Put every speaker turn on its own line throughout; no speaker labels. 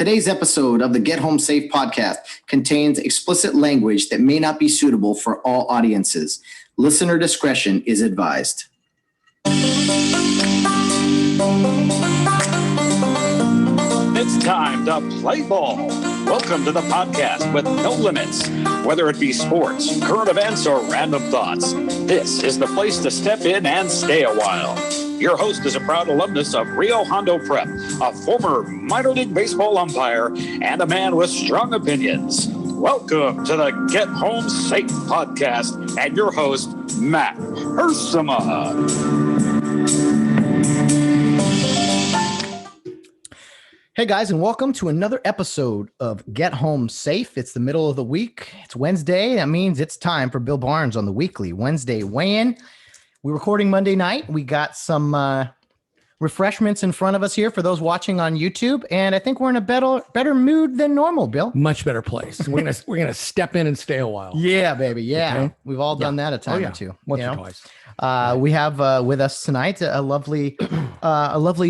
Today's episode of the Get Home Safe podcast contains explicit language that may not be suitable for all audiences. Listener discretion is advised.
It's time to play ball. Welcome to the podcast with no limits. Whether it be sports, current events, or random thoughts, this is the place to step in and stay a while. Your host is a proud alumnus of Rio Hondo Prep, a former minor league baseball umpire, and a man with strong opinions. Welcome to the Get Home Safe podcast and your host, Matt Ursama.
Hey guys, and welcome to another episode of Get Home Safe. It's the middle of the week. It's Wednesday. That means it's time for Bill Barnes on the weekly Wednesday weigh-in. We're recording Monday night. We got some refreshments in front of us here for those watching on YouTube, and I think we're in a better mood than normal, Bill.
Much better place. We're gonna step in and stay a while.
Yeah, baby. Yeah,
okay.
We've all done that a time or two.
Once or twice.
We have with us tonight a lovely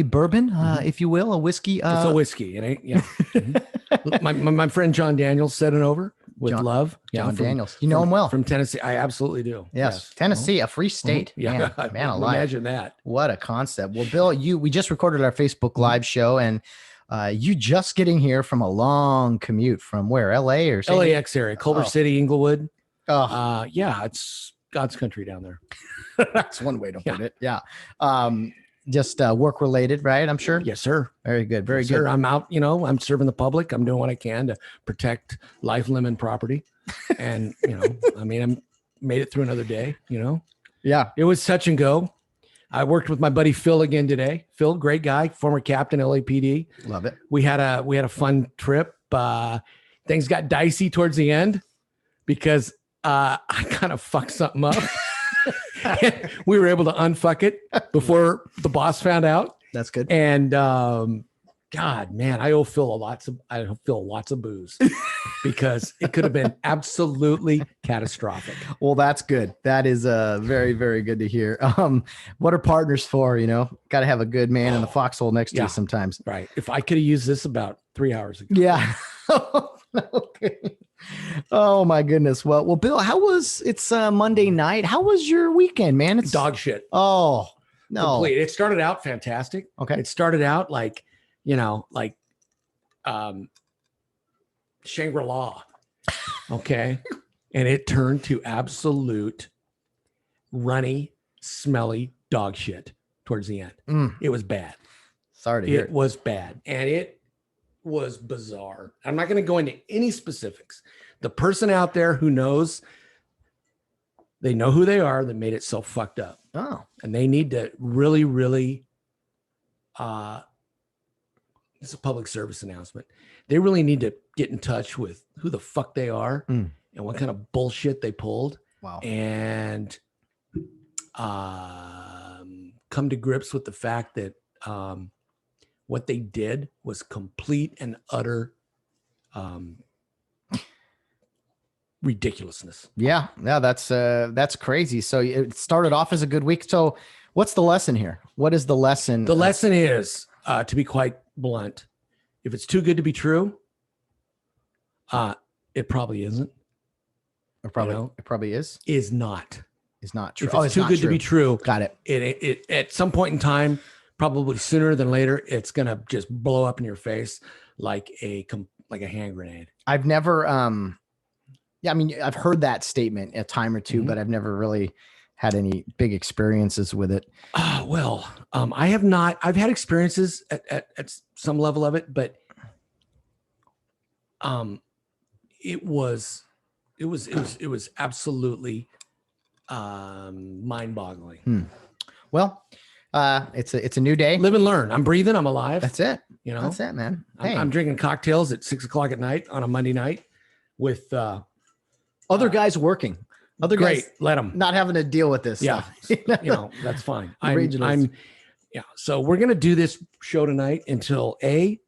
bourbon, if you will, a whiskey.
It's a whiskey. It ain't. Yeah. my friend John Daniels sent it over with love.
John Daniels, you know him well
from Tennessee. I absolutely do.
Yes. Tennessee, a free state.
Yeah,
man alive.
Imagine that.
What a concept. Well, Bill, we just recorded our Facebook Live show, and you just getting here from a long commute from where? LA or something?
LAX area, Culver City, Inglewood.
Oh,
yeah, it's God's country down there.
That's one way to put it. Yeah. Just work related, right? I'm sure.
Yes, sir.
Very good. Very
yes,
good.
Sir. I'm out, I'm serving the public. I'm doing what I can to protect life, limb, and property. And, I made it through another day,
Yeah.
It was touch and go. I worked with my buddy Phil again today. Phil, great guy, former captain, LAPD.
Love it.
We had a fun trip. Things got dicey towards the end because I kind of fucked something up. We were able to unfuck it before the boss found out.
That's good.
And God, man, I owe Phil lots of booze because it could have been absolutely catastrophic.
Well, that's good. That is very, very good to hear. What are partners for? Got to have a good man in the foxhole next to you sometimes.
Right. If I could have used this about 3 hours ago.
Yeah. Okay. Oh my goodness. Well, Bill, it's Monday night. How was your weekend, man? It's
dog shit.
Oh, no.
Complete. It started out fantastic.
Okay.
It started out like Shangri-La. Okay. And it turned to absolute runny, smelly dog shit towards the end. It was bad.
Sorry to hear it.
It was bad. And it was bizarre. I'm not going to go into any specifics. The person out there who knows, they know who they are that made it so fucked up.
Oh.
And they need to really, really, it's a public service announcement. They really need to get in touch with who the fuck they are and what kind of bullshit they pulled.
Wow.
And come to grips with the fact that what they did was complete and utter ridiculousness.
Yeah, that's crazy. So it started off as a good week. So what's the lesson here? What is the lesson?
The lesson is, to be quite blunt, if it's too good to be true, it probably isn't.
It probably is.
Is not.
It's not true.
If it's too good to be true.
Got it.
It at some point in time, probably sooner than later, it's gonna just blow up in your face like a hand grenade.
I've never, I've heard that statement a time or two, but I've never really had any big experiences with it.
I have not. I've had experiences at some level of it, but it was absolutely mind-boggling.
Well, it's a new day.
Live and learn. I'm breathing. I'm alive.
That's it.
That's
it, man.
Hey. I'm drinking cocktails at 6:00 at night on a Monday night with
other guys working. Other guys,
let them
not having to deal with this.
Yeah,
stuff.
That's fine.
Yeah.
So we're gonna do this show tonight until A,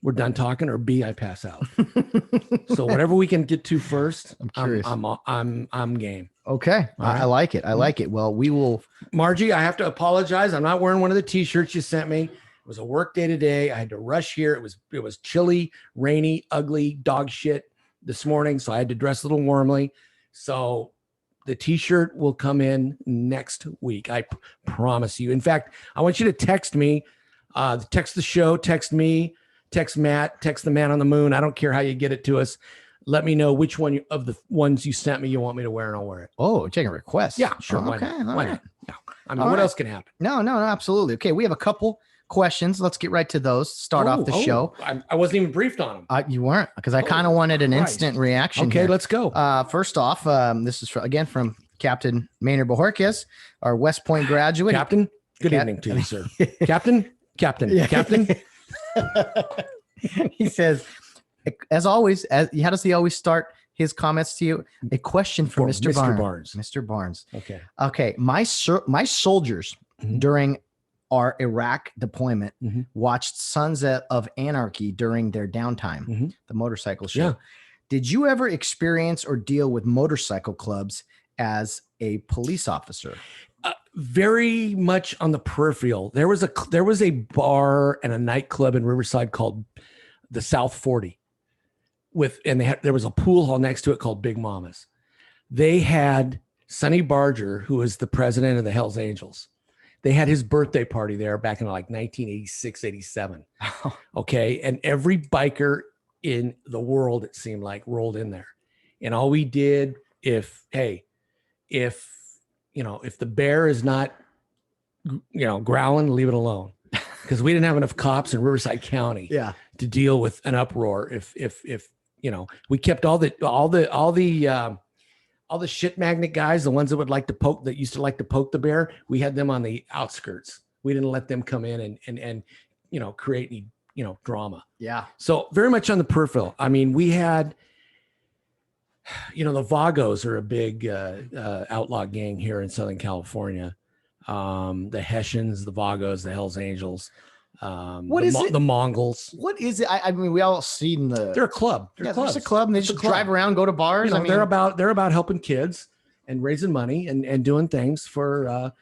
we're done talking, or B, I pass out. So whatever we can get to first, I'm game.
Okay. Right. I like it. I like it. Well, we will.
Margie, I have to apologize. I'm not wearing one of the t-shirts you sent me. It was a work day today. I had to rush here. It was chilly, rainy, ugly, dog shit this morning. So I had to dress a little warmly. So the t-shirt will come in next week. I promise you. In fact, I want you to text me, text the show, text me, text Matt, text the man on the moon. I don't care how you get it to us. Let me know which one of the ones you sent me you want me to wear, and I'll wear it.
Oh, taking requests.
Yeah, sure.
Oh, okay.
Why not? No. I mean,
All
what
right.
else can happen?
No, absolutely. Okay, we have a couple questions. Let's get right to those. Start off the show.
I wasn't even briefed on them.
You weren't, because I kind of wanted an instant reaction.
Okay,
here.
let's go.
First off, this is from Captain Maynard Bojorquez, our West Point graduate.
Captain, good evening to you, sir. Captain.
He says, as always, how does he always start his comments to you? A question for Mr. Barnes. Mr. Barnes. Okay. My soldiers during our Iraq deployment watched Sons of Anarchy during their downtime, the motorcycle show.
Yeah.
Did you ever experience or deal with motorcycle clubs as a police officer?
Very much on the peripheral. There was a bar and a nightclub in Riverside called the South 40 there was a pool hall next to it called Big Mama's. They had Sonny Barger, who was the president of the Hells Angels. They had his birthday party there back in like 1986, 87. Okay. And every biker in the world, it seemed like, rolled in there. And all we did, if the bear is not, growling, leave it alone. Because we didn't have enough cops in Riverside County to deal with an uproar. If we kept all the shit magnet guys, the ones that used to like to poke the bear, we had them on the outskirts. We didn't let them come in and create any, drama.
Yeah. So
very much on the peripheral. I mean, we had, the Vagos are a big outlaw gang here in Southern California. The Hessians, the Vagos, the Hells Angels, the Mongols.
What is it? I mean, we all seen
they're a club.
There's a club, and they just drive around, go to bars.
They're about helping kids and raising money and doing things for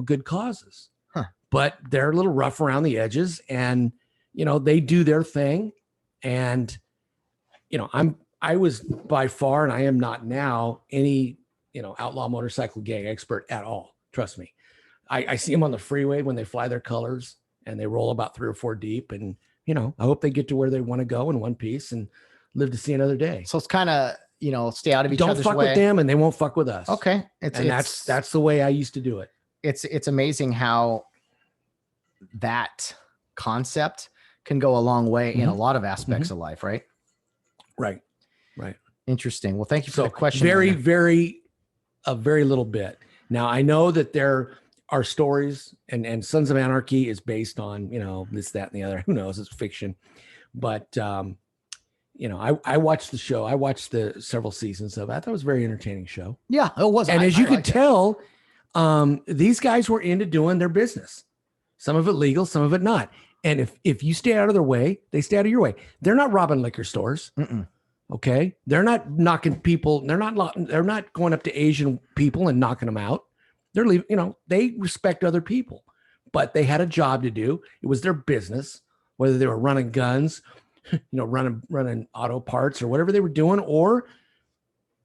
good causes.
Huh.
But they're a little rough around the edges, and they do their thing. And I was by far, and I am not now, any outlaw motorcycle gang expert at all. Trust me. I see them on the freeway when they fly their colors and they roll about 3 or 4 deep. And, I hope they get to where they want to go in one piece and live to see another day.
So it's kind of, stay out of each other's way.
Don't fuck with them and they won't fuck with us.
Okay.
That's the way I used to do it.
It's amazing how that concept can go a long way in a lot of aspects of life, right?
Right.
Interesting. Well, thank you for the question.
Very little bit. Now, I know that there are stories and Sons of Anarchy is based on, this, that, and the other. Who knows? It's fiction. But, I watched the show. I watched the several seasons of it. I thought it was a very entertaining show.
Yeah, it was.
And as you could tell, these guys were into doing their business. Some of it legal, some of it not. And if you stay out of their way, they stay out of your way. They're not robbing liquor stores. Okay. They're not knocking people. They're not going up to Asian people and knocking them out. They're leaving, they respect other people, but they had a job to do. It was their business, whether they were running guns, running auto parts or whatever they were doing, or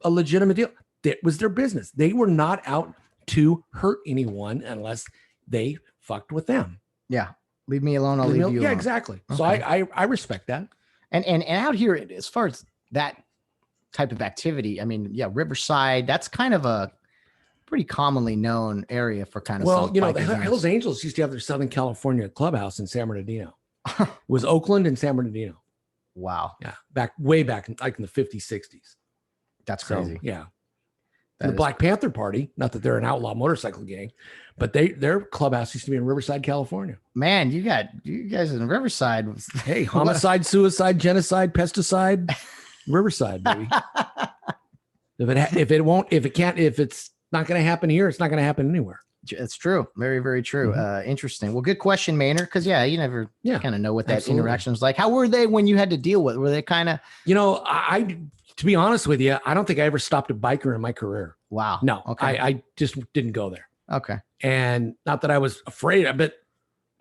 a legitimate deal. That was their business. They were not out to hurt anyone unless they fucked with them.
Yeah. Leave me alone. I'll leave you alone.
Yeah, exactly. Okay. So I respect that.
And out here, as far as that type of activity, I mean, Riverside, that's kind of a pretty commonly known area for kind of.
The Hells Angels used to have their Southern California clubhouse in San Bernardino. It was Oakland and San Bernardino.
Wow.
Yeah. Way back in the 50s, 60s.
That's crazy.
So, yeah. The Black Panther Party, not that they're an outlaw motorcycle gang, but their clubhouse used to be in Riverside, California.
Man, you guys in Riverside.
Hey, homicide, suicide, genocide, pesticide, Riverside, baby. If it's not going to happen here, it's not going to happen anywhere.
It's true. Very, very true. Interesting. Well, good question, Maynard. Because you never kind of know what that interaction was like. How were they when you had to deal with? Were they kind of?
To be honest with you, I don't think I ever stopped a biker in my career.
Wow.
No.
Okay.
I just didn't go there.
Okay.
And not that I was afraid, but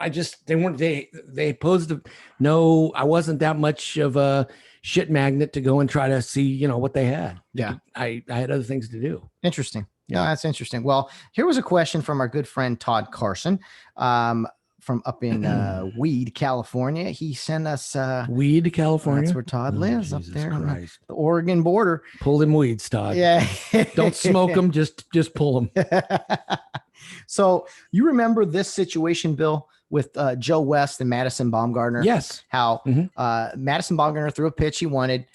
they posed no, I wasn't that much of a shit magnet to go and try to see, what they had.
Yeah.
I had other things to do.
Interesting. Yeah, that's interesting. Well, here was a question from our good friend Todd Carson, from up in Weed, California. He sent us
Weed, California.
That's where Todd lives, up
Jesus
there on
Christ.
the Oregon border.
Pull them weeds, Todd.
Yeah.
Don't smoke them. Just pull them.
So you remember this situation, Bill, with Joe West and Madison Baumgartner?
Yes.
How Madison Baumgartner threw a pitch he wanted. It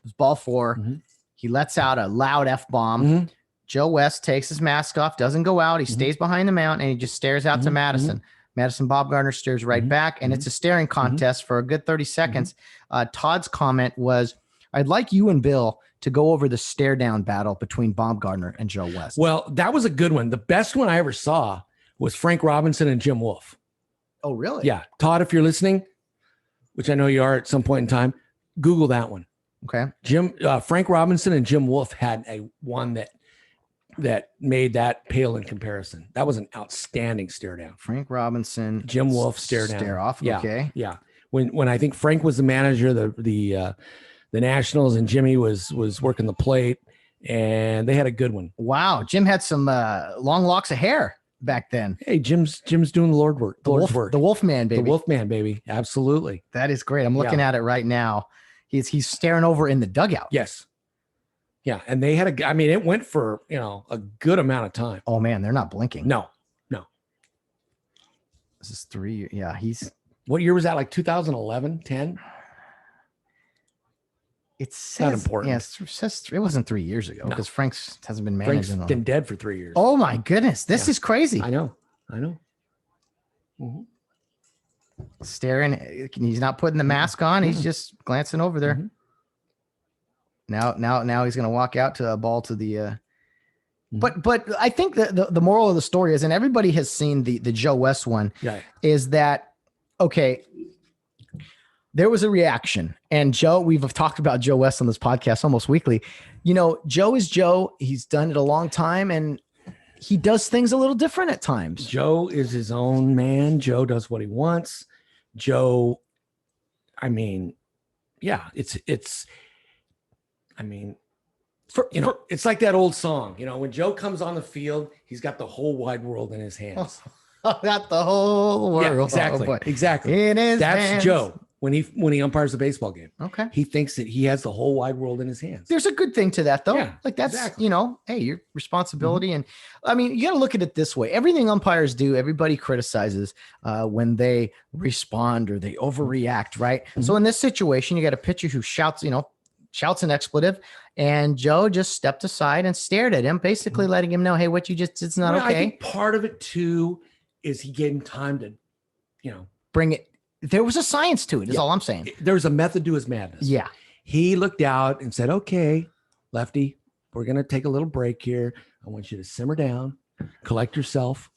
was ball 4.
Mm-hmm.
He lets out a loud F-bomb.
Mm-hmm.
Joe West takes his mask off, doesn't go out. He stays behind the mound, and he just stares out to Madison. Madison Baumgartner stares right back, and it's a staring contest for a good 30 seconds. Todd's comment was, I'd like you and Bill to go over the stare down battle between Baumgartner and Joe West.
Well, that was a good one. The best one I ever saw was Frank Robinson and Jim Wolf.
Oh, really?
Yeah. Todd, if you're listening, which I know you are at some point in time, Google that one.
Okay.
Frank Robinson and Jim Wolf had a one that made that pale in comparison. That was an outstanding stare down.
Frank Robinson,
Jim Wolf stare down.
Stare off.
Yeah.
Okay.
Yeah. When I think Frank was the manager, the Nationals, and Jimmy was working the plate, and they had a good one.
Wow. Jim had some long locks of hair back then.
Hey, Jim's doing the Lord's work.
The Wolfman, baby.
The Wolfman, baby. Absolutely.
That is great. I'm looking at it right now. He's staring over in the dugout.
Yes. Yeah. And they had it went for, a good amount of time.
Oh man, they're not blinking.
No.
This is 3 years. Yeah.
What year was that? Like 2011, 10?
It says,
not important.
Yes, it says it wasn't 3 years ago because Frank's hasn't been
Frank's
managing.
been dead for 3 years.
Oh my goodness. This is crazy.
I know. Mm-hmm.
Staring. He's not putting the mask on. He's just glancing over there. Now he's going to walk out to a ball to the, but I think the moral of the story is, and everybody has seen the Joe West one, is that, okay, there was a reaction, and Joe, we've talked about Joe West on this podcast almost weekly. Joe is Joe. He's done it a long time, and he does things a little different at times.
Joe is his own man. Joe does what he wants. Joe, it's like that old song, when Joe comes on the field, he's got the whole wide world in his hands.
Got the whole world.
Yeah, exactly.
Oh,
exactly.
That's
hands. Joe. When he umpires the baseball game,
okay,
he thinks that he has the whole wide world in his hands.
There's a good thing to that, though.
Yeah,
like that's
exactly.
Hey, your responsibility, and you got to look at it this way. Everything umpires do, everybody criticizes when they respond or they overreact, right? So in this situation, you got a pitcher who shouts an expletive, and Joe just stepped aside and stared at him, basically letting him know, hey, what you just did's not okay.
I think part of it too is he gave him time to,
bring it. There was a science to it, is all I'm saying.
There's a method to his madness.
Yeah.
He looked out and said, okay, Lefty, we're going to take a little break here. I want you to simmer down, collect yourself,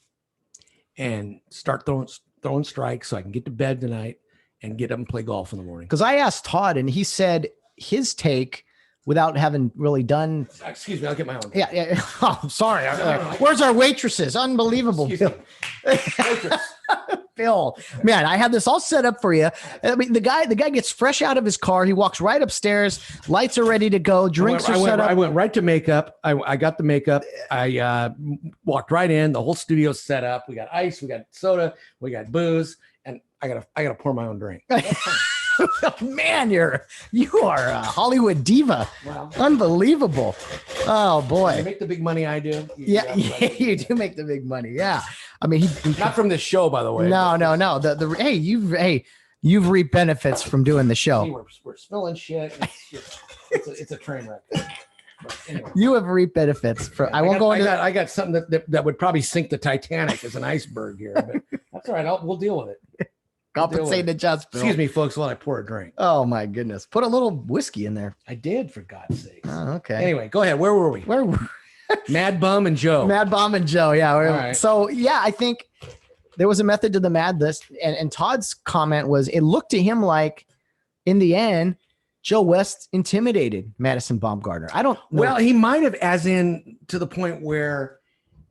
and start throwing strikes so I can get to bed tonight and get up and play golf in the morning.
Because I asked Todd, and he said his take, without having really done.
Excuse me, I'll get my own.
Yeah. Oh, sorry. Where's our waitresses? Unbelievable. Bill, man, I have this all set up for you. The guy gets fresh out of his car. He walks right upstairs. Lights are ready to go. Drinks are set up.
I went right to makeup. I got the makeup. I walked right in. The whole studio's set up. We got ice. We got soda. We got booze. And I gotta pour my own drink.
Man, you are a Hollywood diva.
Wow.
Unbelievable. Oh boy.
I make the big money I do.
Yeah, you do make the big money. Yeah. He
not from this show, by the way.
No. You've reaped benefits from doing the show.
See, we're spilling shit. It's a train wreck. But anyway.
You have reaped benefits for.
I got something that would probably sink the Titanic as an iceberg here, but that's all right. We'll deal with it.
Compensate adjust.
Excuse me, folks, while I pour a drink.
Oh my goodness! Put a little whiskey in there.
I did, for God's sake.
Oh, okay.
Anyway, go ahead. Where were we? Mad Bum and Joe.
Mad Bum and Joe. Yeah.
Right.
So yeah, I think there was a method to the madness, and Todd's comment was it looked to him like, in the end, Joe West intimidated Madison Baumgartner. I don't know.
Well, he might have, as in to the point where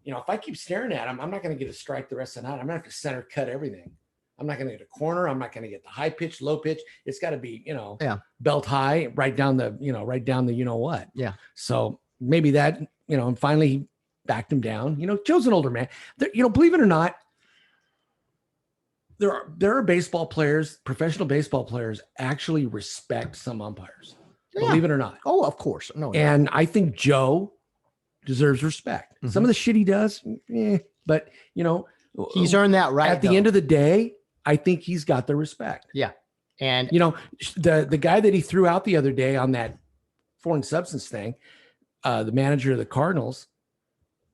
if I keep staring at him, I'm not going to get a strike the rest of the night. I'm going to have to center cut everything. I'm not going to get a corner. I'm not going to get the high pitch, low pitch. It's got to be, belt high, right down the, what.
Yeah.
So maybe that, and finally he backed him down. Joe's an older man. Believe it or not, there are baseball players, professional baseball players actually respect some umpires.
Yeah.
Believe it or not.
Oh, of course. No.
And I think Joe deserves respect.
Mm-hmm.
Some of the shit he does, but
he's earned that right.
At the end of the day, I think he's got the respect.
Yeah. And
the guy that he threw out the other day on that foreign substance thing, the manager of the Cardinals,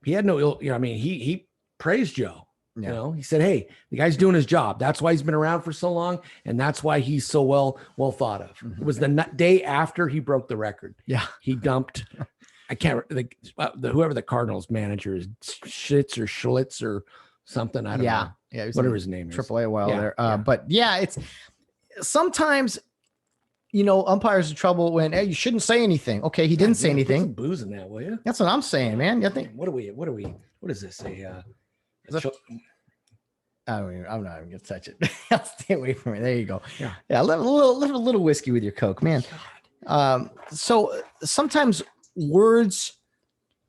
he had no ill, he praised Joe.
Yeah.
He said, "Hey, the guy's doing his job. That's why he's been around for so long, and that's why he's so well thought of."
Mm-hmm.
It was the day after he broke the record.
Yeah,
he dumped. I can't. Whoever the Cardinals manager is, Schlitz or something. I don't know.
Yeah,
whatever his name is.
AAA while there.
Yeah.
But yeah, it's sometimes. Umpires in trouble when you shouldn't say anything. Okay, he didn't say anything.
Put some booze in that, will you?
That's what I'm saying, man. You think
what is this?
I'm not even gonna touch it. I'll stay away from it. There you go.
Yeah.
A little whiskey with your Coke, man. So sometimes words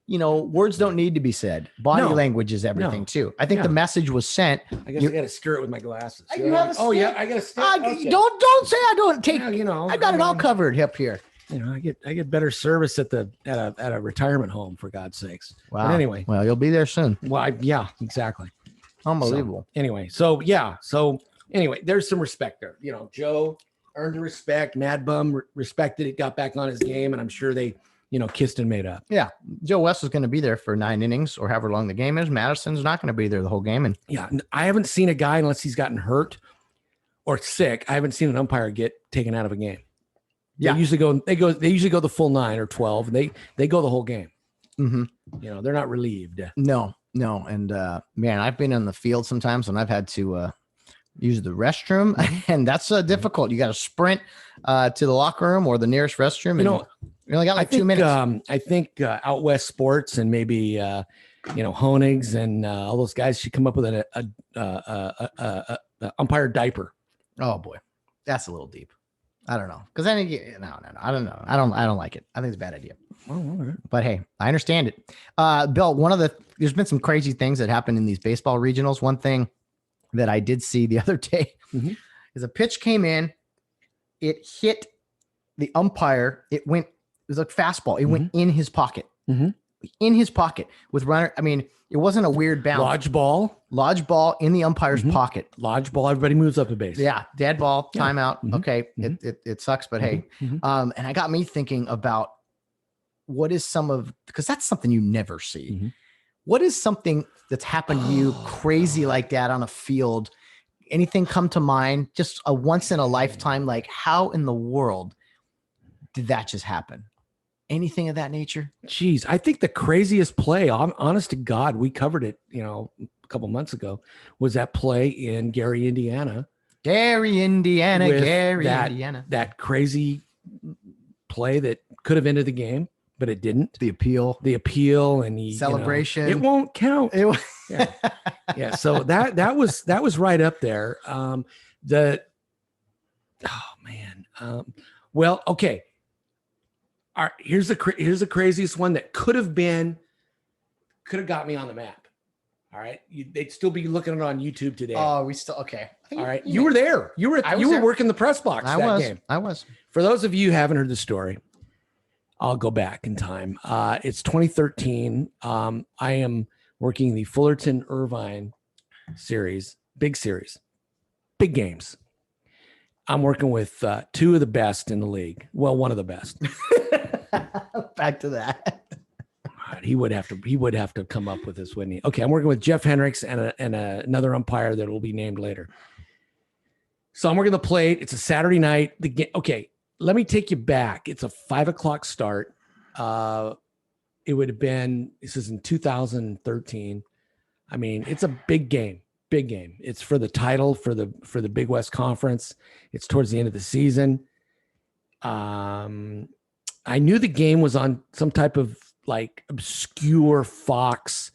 don't need to be said. Body language is everything too. I think the message was sent.
I guess I got to stir it with my glasses.
You have a stick?
Yeah, I got to stir. Okay.
Don't say I don't take.
Yeah,
I got it all covered up here.
I get better service at a retirement home, for God's sakes.
Wow.
But anyway,
well, you'll be there soon.
Well, exactly.
Unbelievable.
So anyway, there's some respect there. Joe earned the respect. Mad Bum respected it, got back on his game, and I'm sure they, kissed and made up.
Yeah. Joe West is going to be there for 9 innings or however long the game is. Madison's not going to be there the whole game. And
yeah, I haven't seen a guy, unless he's gotten hurt or sick, I haven't seen an umpire get taken out of a game.
Yeah.
They usually go the full 9 or 12, and they go the whole game.
Mm-hmm.
They're not relieved.
No. And man, I've been in the field sometimes and I've had to use the restroom, and that's difficult. You got to sprint to the locker room or the nearest restroom. And you only got like 2 minutes.
I think Out West Sports and maybe Honigs and all those guys should come up with a umpire diaper.
Oh boy, that's a little deep. I don't know, because then no, I don't know. I don't like it. I think it's a bad idea.
Oh, all right.
But hey, I understand it. Bill, there's been some crazy things that happen in these baseball regionals. One thing that I did see the other day is a pitch came in, it hit the umpire. It was a fastball. It went in his pocket. In his pocket with runner. I mean, it wasn't a weird bounce. Lodge ball in the umpire's pocket.
Lodge ball. Everybody moves up the base.
Yeah. Dead ball, timeout. Okay. It sucks, but hey. And I got me thinking about because that's something you never see. What is something that's happened to you crazy like that on a field? Anything come to mind? Just a once in a lifetime, like how in the world did that just happen? Anything of that nature?
Geez, I think the craziest play, honest to God, we covered it, a couple months ago, was that play in Gary, Indiana. That crazy play that could have ended the game, but it didn't.
The appeal
and the
celebration.
It won't count. Yeah. So that was right up there. Well, okay. All right, here's the craziest one that could have got me on the map. All right, they'd still be looking at it on YouTube today.
Oh, we still okay.
All right, you were there. You were working the press box that game.
I was.
For those of you who haven't heard the story, I'll go back in time. It's 2013. I am working the Fullerton Irvine series, big games. I'm working with 2 of the best in the league. Well, one of the best.
Back to that.
God, he would have to come up with this, wouldn't he? Okay, I'm working with Jeff Hendricks and another umpire that will be named later. So I'm working the plate. It's a Saturday night. Okay, let me take you back. It's a 5:00 start. It would have been. This is in 2013. I mean, it's a big game. Big game. It's for the title for the Big West Conference. It's towards the end of the season. I knew the game was on some type of like obscure Fox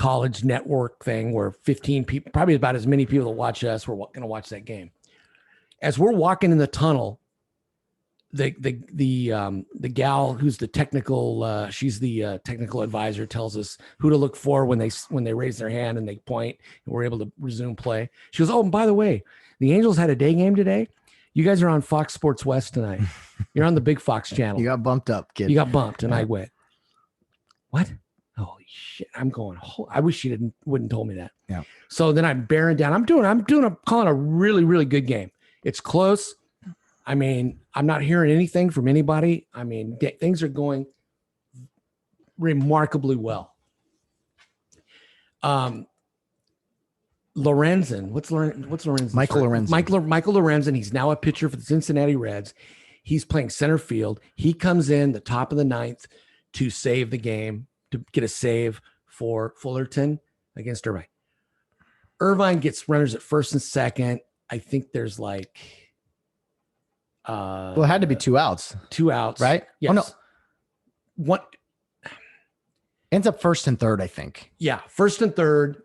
college network thing where 15 people, probably about as many people that watch us, were going to watch that game. As we're walking in the tunnel, the gal who's the technical, she's the technical advisor, tells us who to look for when they raise their hand and they point, and we're able to resume play. She goes, "Oh, and by the way, the Angels had a day game today. You guys are on Fox Sports West tonight. You're on the Big Fox channel.
You got bumped up, kid.
You got bumped." And I went, "What? Holy shit!" I'm going, I wish she wouldn't told me that.
Yeah. So
then I'm bearing down. I'm calling a really, really good game. It's close. I mean, I'm not hearing anything from anybody. I mean, things are going remarkably well. Lorenzen, what's Lorenzen?
Michael Lorenzen.
Michael Lorenzen. He's now a pitcher for the Cincinnati Reds. He's playing center field. He comes in the top of the ninth to save the game, to get a save for Fullerton against Irvine. Irvine gets runners at first and second. I think there's like
well, it had to be 2 outs.
2 outs,
right?
Yes.
Oh no,
what
ends up first and third, I think.
Yeah, first and third,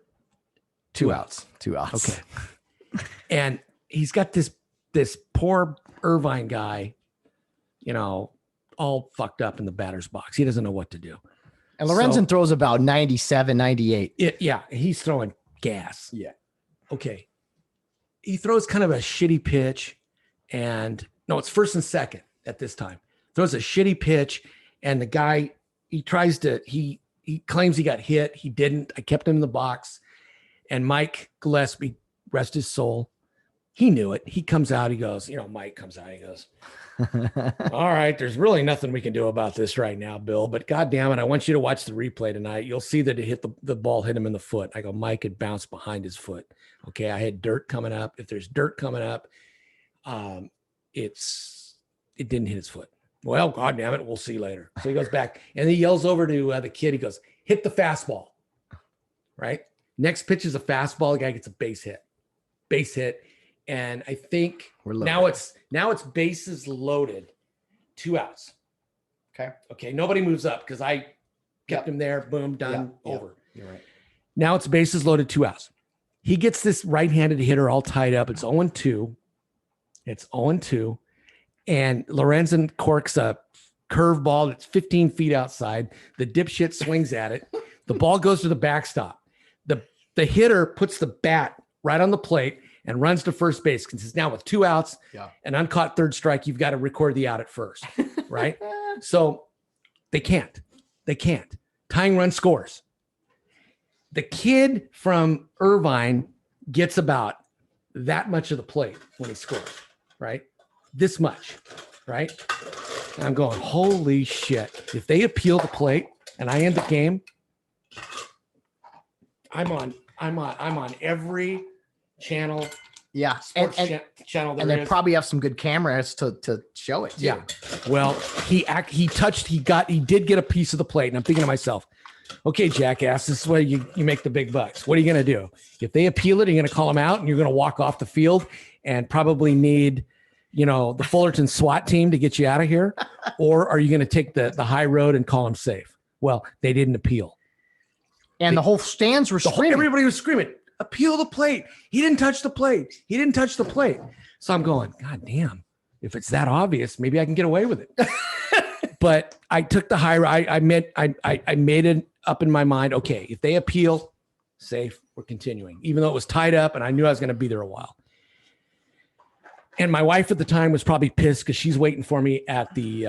2 outs. 2 outs.
Okay. And he's got this poor Irvine guy, all fucked up in the batter's box. He doesn't know what to do.
And Lorenzen throws about 97, 98.
Yeah, he's throwing gas.
Yeah.
Okay. He throws kind of a shitty pitch, and no, it's first and second at this time. Throws a shitty pitch, and the guy, he claims he got hit. He didn't. I kept him in the box. And Mike Gillespie, rest his soul, he knew it. He comes out, he goes, Mike comes out, he goes, "All right, there's really nothing we can do about this right now, Bill, but God damn it, I want you to watch the replay tonight. You'll see that it hit the ball hit him in the foot." I go, "Mike, it bounced behind his foot." Okay, I had dirt coming up. If there's dirt coming up, it didn't hit his foot. Well, God damn it, we'll see later. So he goes back and he yells over to the kid. He goes, "Hit the fastball." Right? Next pitch is a fastball. The guy gets a base hit. And I think now it's bases loaded, 2 outs. Okay. Nobody moves up because I kept him there. Boom, done, over.
You're right.
Now it's bases loaded, 2 outs. He gets this right-handed hitter all tied up. It's 0-2. And Lorenzen corks a curveball that's 15 feet outside. The dipshit swings at it. The ball goes to the backstop. The hitter puts the bat right on the plate and runs to first base, because now with 2 outs, an uncaught third strike, you've got to record the out at first, right? So they can't. Tying run scores. The kid from Irvine gets about that much of the plate when he scores, right? This much, right? And I'm going, holy shit. If they appeal the plate and I end the game, I'm on every channel.
Yeah.
Channel there
and they
is.
probably have some good cameras to show it too.
Yeah. Well, he did get a piece of the plate, and I'm thinking to myself, okay, jackass, this is where you make the big bucks. What are you going to do? If they appeal it, are you going to call him out and you're going to walk off the field and probably need, the Fullerton SWAT team to get you out of here? Or are you going to take the high road and call him safe? Well, they didn't appeal.
And the whole stands were screaming.
Everybody was screaming, appeal the plate. He didn't touch the plate. So I'm going, God damn, if it's that obvious, maybe I can get away with it. But I took the high road. I made it up in my mind. Okay, if they appeal, safe, we're continuing, even though it was tied up and I knew I was going to be there a while. And my wife at the time was probably pissed because she's waiting for me at the,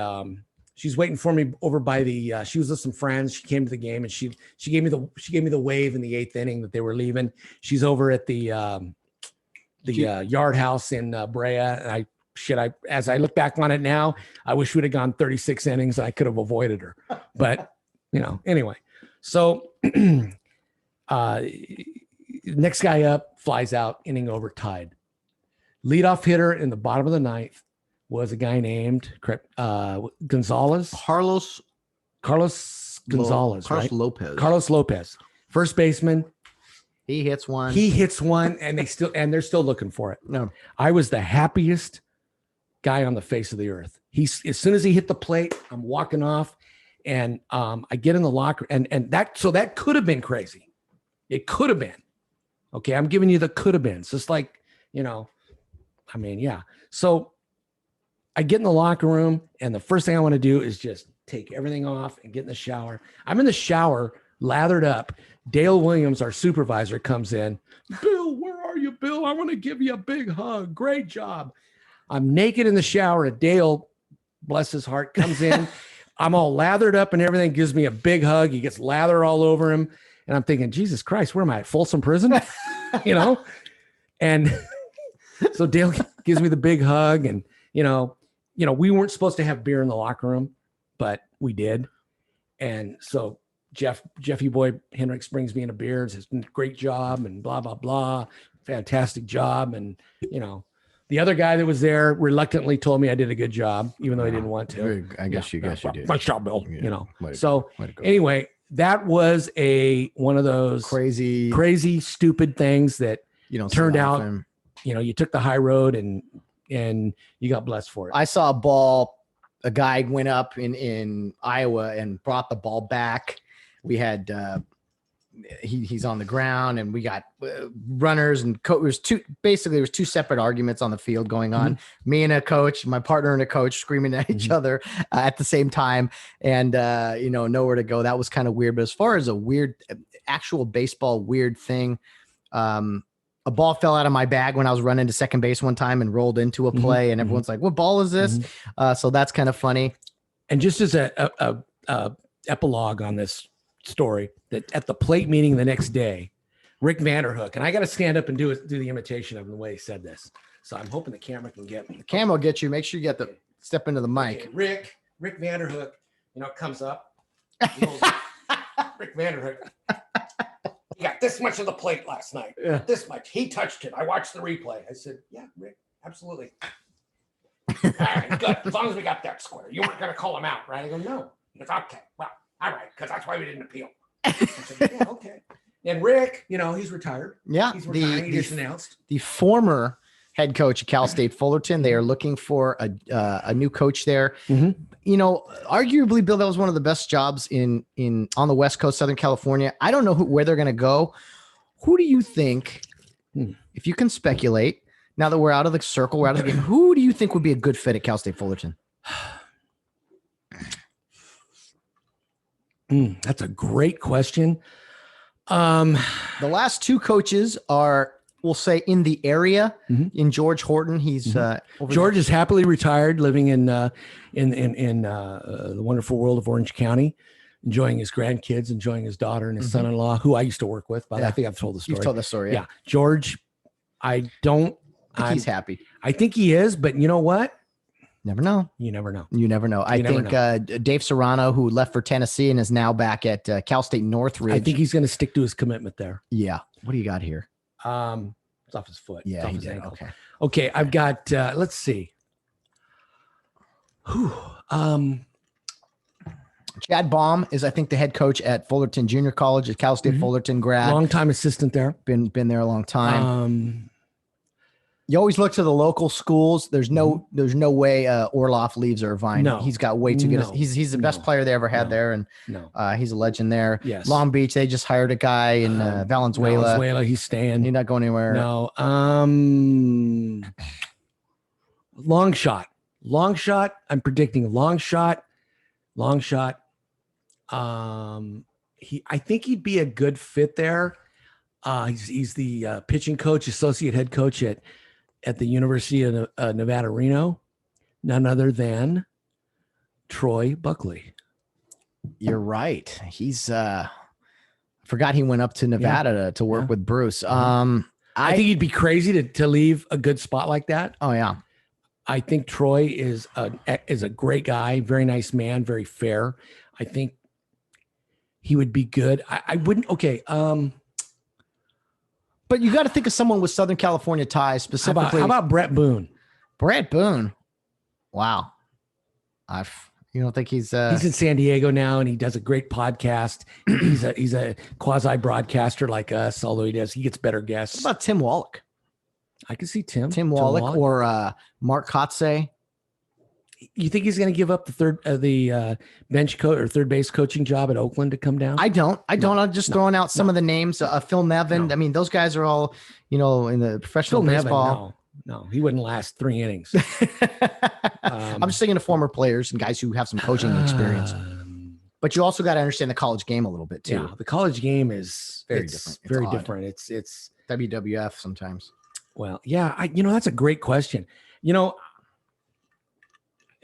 over by the, she was with some friends. She came to the game and she gave me the wave in the 8th inning that they were leaving. She's over at the yard house in Brea. And as I look back on it now, I wish we'd have gone 36 innings and I could have avoided her, but anyway. So, next guy up flies out, inning over, tied. Leadoff hitter in the bottom of the 9th was a guy named Gonzalez.
Carlos
Gonzalez, right?
Lopez.
Carlos Lopez, first baseman.
He hits one,
and they're still looking for it.
No,
I was the happiest guy on the face of the earth. As soon as he hit the plate, I'm walking off, and I get in the locker, and that could have been crazy. It could have been. Okay. I'm giving you the could have been. So it's like, yeah. So I get in the locker room and the first thing I want to do is just take everything off and get in the shower. I'm in the shower, lathered up. Dale Williams, our supervisor, comes in. Bill, where are you, Bill? I want to give you a big hug. Great job. I'm naked in the shower. And Dale, bless his heart, comes in. I'm all lathered up and everything, gives me a big hug. He gets lather all over him. And I'm thinking, Jesus Christ, where am I? At Folsom Prison? And so Dale gives me the big hug. And, we weren't supposed to have beer in the locker room, but we did. And so Jeffy Boy Hendricks brings me in a beer and says, great job and blah, blah, blah. Fantastic job. And, the other guy that was there reluctantly told me I did a good job, even though I didn't want to.
I guess you did.
Nice job, Bill.
Yeah.
So anyway, that was one of those crazy, stupid things that turned out, you took the high road and you got blessed for it.
I saw a guy went up in Iowa and brought the ball back. We had, he's on the ground and we got runners and there was two separate arguments on the field going on. Mm-hmm. Me and a coach, my partner and a coach screaming at each other at the same time and, nowhere to go. That was kind of weird. But as far as a weird actual baseball weird thing, a ball fell out of my bag when I was running to second base one time and rolled into a play and everyone's like, what ball is this? So that's kind of funny. And just as a epilogue on this story, that at the plate meeting the next day, Rick Vanderhook, and I got to stand up and do the imitation of him the way he said this. So I'm hoping the camera can get me. The camera will get you. Make sure you get the step into the mic. Okay, Rick Vanderhook, comes up. Goes, Rick Vanderhook. He got this much of the plate last night. Yeah. This much. He touched it. I watched the replay. I said, yeah, Rick, absolutely. All right, good. As long as we got that square. You weren't going to call him out, right? I go, no. He goes, okay. Well, all right, because that's why we didn't appeal. I said, yeah, okay. And Rick, he's retired. Yeah. He's retired. He just announced. The former head coach of Cal State Fullerton. They are looking for a new coach there. Mm-hmm. Arguably, Bill, that was one of the best jobs on the West Coast, Southern California. I don't know where they're going to go. Who do you think, if you can speculate, now that we're out of the circle, we're out of the game, who do you think would be a good fit at Cal State Fullerton? That's a great question. The last two coaches are, we'll say, in the area. In George Horton, he's George is happily retired, living in the wonderful world of Orange County, enjoying his grandkids, enjoying his daughter and his son-in-law, who I used to work with. But I think I've told the story. You've told the story. Yeah. George, I think he's happy. I think he is, but you know what? Never know. You never know. You never know. I think Dave Serrano, who left for Tennessee and is now back at Cal State Northridge. I think he's going to stick to his commitment there. Yeah. What do you got here? It's off his foot. Yeah, he did. Okay. I've got. Let's see. Chad Baum is, I think, the head coach at Fullerton Junior College at Cal State Fullerton grad. Long-time assistant there. Been there a long time. You always look to the local schools. There's no way Orloff leaves Irvine. No, he's got way too good. He's the best player they ever had there, and he's a legend there. Yes. Long Beach, they just hired a guy in Valenzuela. He's staying. He's not going anywhere. No. Long shot. I'm predicting long shot. I think he'd be a good fit there. He's the pitching coach, associate head coach at the University of Nevada, Reno, none other than Troy Buckley. You're right. He's forgot he went up to Nevada to work with Bruce. I think he'd be crazy to leave a good spot like that. Oh yeah. I think Troy is a great guy, very nice man, very fair. I think he would be good. I wouldn't. Okay. But you got to think of someone with Southern California ties specifically. How about Brett Boone? Brett Boone. Wow. You don't think he's in San Diego now, and he does a great podcast. he's a quasi broadcaster like us, although he gets better guests. What about Tim Wallach? I can see Tim Wallach or Mark Kotze.
You think he's going to give up the bench coach or third base coaching job at Oakland to come down?
I don't. I'm just throwing out some of the names. Phil Nevin.
No.
I mean, those guys are all, in the professional
Phil
baseball.
Nevin, no, he wouldn't last 3 innings.
I'm just thinking of former players and guys who have some coaching experience. But you also got to understand the college game a little bit too.
Yeah, the college game is
very different. It's
very
odd.
different. It's
WWF sometimes.
Well, yeah, that's a great question.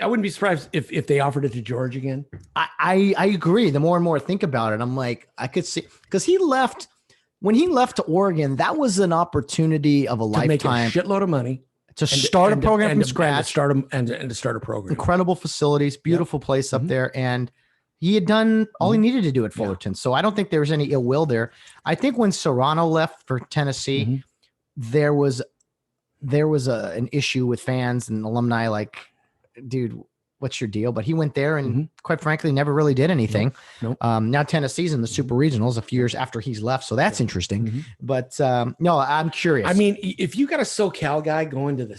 I wouldn't be surprised if they offered it to George again.
I agree. The more and more I think about it, I'm like, I could see, because when he left to Oregon, that was an opportunity of a lifetime.
Make a shitload of money
to start a program from scratch.
And to start a program.
Incredible facilities, beautiful place up there. And he had done all he needed to do at Fullerton. So I don't think there was any ill will there. I think when Serrano left for Tennessee, there was an issue with fans and alumni like, dude, what's your deal? But he went there and quite frankly, never really did anything.
Nope.
Now Tennessee's in the super regionals a few years after he's left. So that's interesting. But no, I'm curious.
I mean, if you got a SoCal guy going to the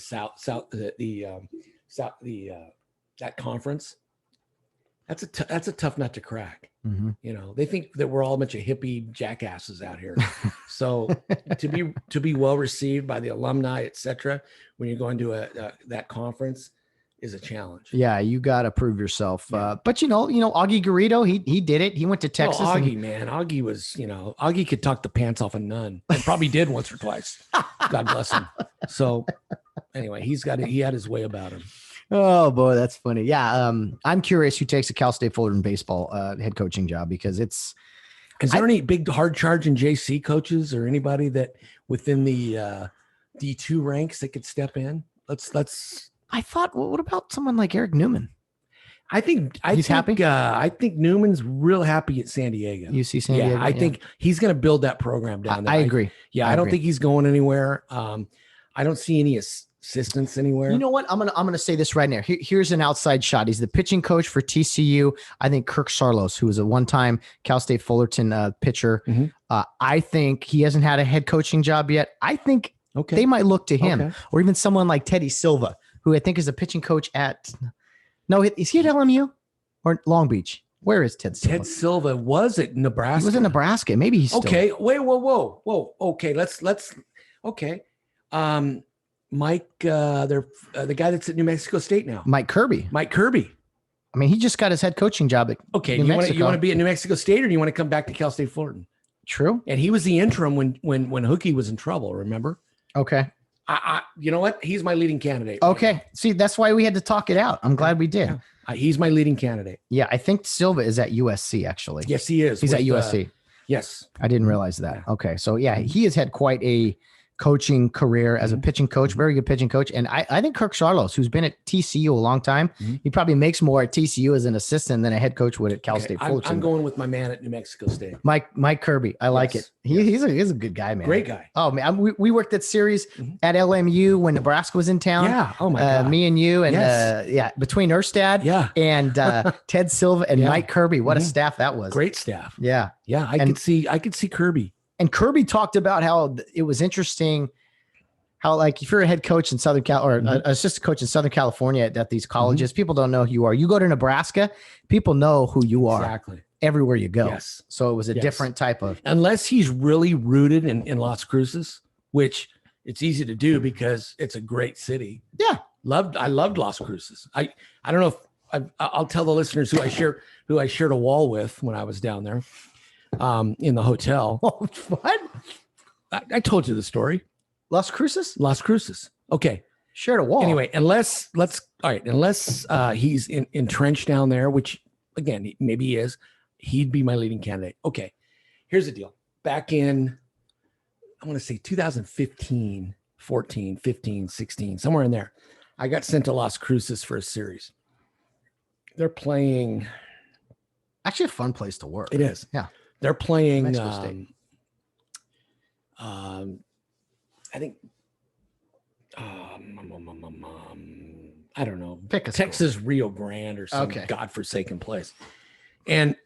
that conference, that's a tough nut to crack. They think that we're all a bunch of hippie jackasses out here. So to be well received by the alumni, etc., when you're going to that conference is a challenge.
Yeah, you got to prove yourself. But Augie Garrido, he did it. He went to Texas.
Augie was, Augie could talk the pants off a nun, and probably did once or twice. God bless him. So anyway, he had his way about him.
Oh boy, that's funny. Yeah, I'm curious who takes a Cal State Fullerton baseball head coaching job, because is there any big hard charging JC coaches or anybody that within the D2 ranks that could step in? Let's. I thought, what about someone like Eric Newman? I think happy. I think Newman's real happy at San Diego. UC San Diego. I think he's going to build that program down there. I agree. I don't think he's going anywhere. I don't see any assistance anywhere. You know what? I'm gonna say this right now. Here's an outside shot. He's the pitching coach for TCU. I think Kirk Sarlos, who was a one-time Cal State Fullerton pitcher. I think he hasn't had a head coaching job yet. I think they might look to him, or even someone like Teddy Silva, who I think is a pitching coach is he at LMU or Long Beach? Where is Ted Silva? Ted Silva was at Nebraska. He was in Nebraska. Maybe he's still. Okay. Wait, whoa. Okay. Let's okay. Mike, the guy that's at New Mexico State now. Mike Kirby. I mean, he just got his head coaching job at New Mexico. You want to be at New Mexico State, or do you want to come back to Cal State Fullerton? True. And he was the interim when Hookie was in trouble, remember? Okay. You know what? He's my leading candidate. Okay. See, that's why we had to talk it out. I'm glad we did. Yeah. He's my leading candidate. Yeah. I think Silva is at USC, actually. Yes, he is. He's at USC. Yes. I didn't realize that. Yeah. Okay. So yeah, he has had quite a coaching career as a pitching coach, very good pitching coach. And I think Kirk Charlos, who's been at TCU a long time, he probably makes more at TCU as an assistant than a head coach would at Cal State Fullerton. I'm going with my man at New Mexico State. Mike Kirby. I like it. He's a good guy, man. Great guy. Oh man, we worked that series at LMU when Nebraska was in town. Yeah. Oh my God. Me and you and between Erstad and Ted Silva and Mike Kirby. What a staff that was. Great staff. Yeah. Yeah. I could see Kirby. And Kirby talked about how it was interesting how, like, if you're a head coach in Southern Cal or an assistant coach in Southern California at these colleges, people don't know who you are. You go to Nebraska, people know who you are everywhere you go. Yes. So it was a different type of. Unless he's really rooted in Las Cruces, which it's easy to do because it's a great city. Yeah. I loved Las Cruces. I don't know if I'll tell the listeners who I shared a wall with when I was down there. In the hotel. What? I told you the story. Las Cruces. Okay. Shared a wall. Anyway, unless he's entrenched down there, which again, maybe he is, he'd be my leading candidate. Okay. Here's the deal. Back in, I want to say 2015, 14, 15, 16, somewhere in there, I got sent to Las Cruces for a series. They're playing. Actually a fun place to work. It is. Yeah. They're playing, I think, I don't know, Texas Rio Grande or some godforsaken place. And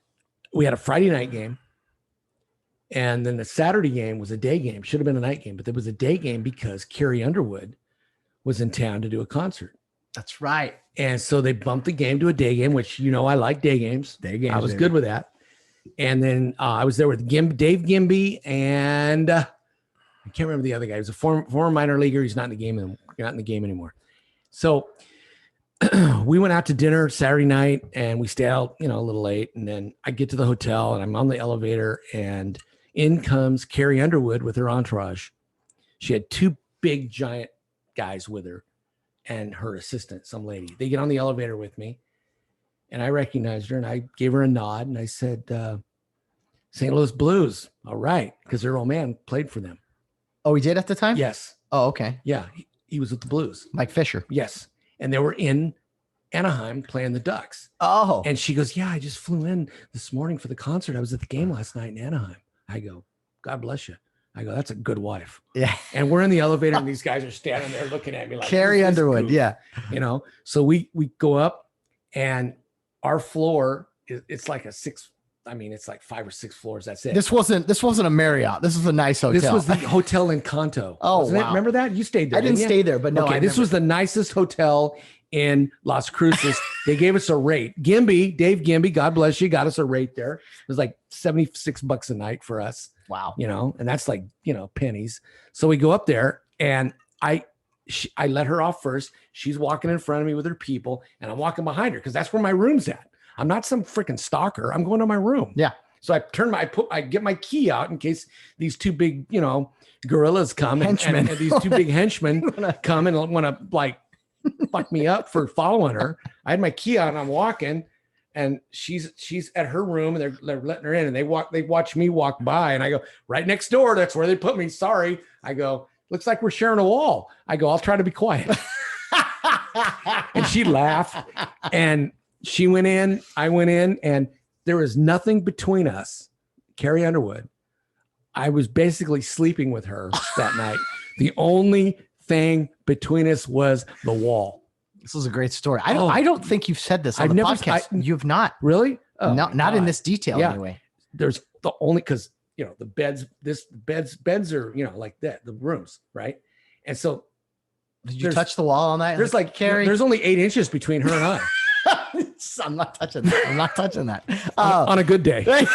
we had a Friday night game. And then the Saturday game was a day game. Should have been a night game, but there was a day game because Carrie Underwood was in town to do a concert. That's right.
And so they bumped the game to a day game, which, I like day games.
Day games,
I was
baby.
good with that. And then I was there with Dave Gimby, and I can't remember the other guy. He was a former minor leaguer. He's not in the game anymore. So we went out to dinner Saturday night, and we stayed out, a little late. And then I get to the hotel, and I'm on the elevator, and in comes Carrie Underwood with her entourage. She had two big, giant guys with her and her assistant, some lady. They get on the elevator with me, and I recognized her, and I gave her a nod, and I said, St. Louis Blues. All right. Because their old man played for them.
Oh, he did at the time?
Yes.
Oh, okay.
Yeah. He was with the Blues.
Mike Fisher.
Yes. And they were in Anaheim playing the Ducks.
Oh.
And she goes, yeah, I just flew in this morning for the concert. I was at the game last night in Anaheim. I go, God bless you. I go, that's a good wife.
Yeah.
And we're in the elevator, and these guys are standing there looking at me like
Carrie Underwood.
Goof?
Yeah.
So we go up, and our floor it's like it's like 5 or 6 floors. That's it.
This wasn't a Marriott. This was a nice hotel.
This was the Hotel Encanto.
Oh,
wasn't it?
wow.
Remember that? You stayed there.
I didn't stay there, but no.
Okay, this was the nicest hotel in Las Cruces. They gave us a rate. Dave Gimby, God bless you, got us a rate there. It was like $76 a night for us.
Wow.
And that's like, pennies. So we go up there, and I let her off first. She's walking in front of me with her people, and I'm walking behind her because that's where my room's at. I'm not some freaking stalker. I'm going to my room.
Yeah.
So I get my key out in case these two big, gorillas come and these two big henchmen come and want to like fuck me up for following her. I had my key out, and I'm walking, and she's at her room, and they're letting her in, and they watch me walk by, and I go, right next door. That's where they put me. Sorry. I go, looks like we're sharing a wall. I go, I'll try to be quiet. And she laughed, and she went in, I went in, and there was nothing between us. Carrie Underwood. I was basically sleeping with her that night. The only thing between us was the wall.
This was a great story. I don't think you've said this on the podcast. You've not.
Really?
Oh, not in this detail anyway.
There's the only, because the beds are like that, the rooms, right? And so
did you touch the wall all night?
There's like
Carrie.
There's only 8 inches between her and I.
I'm not touching that.
On a good day.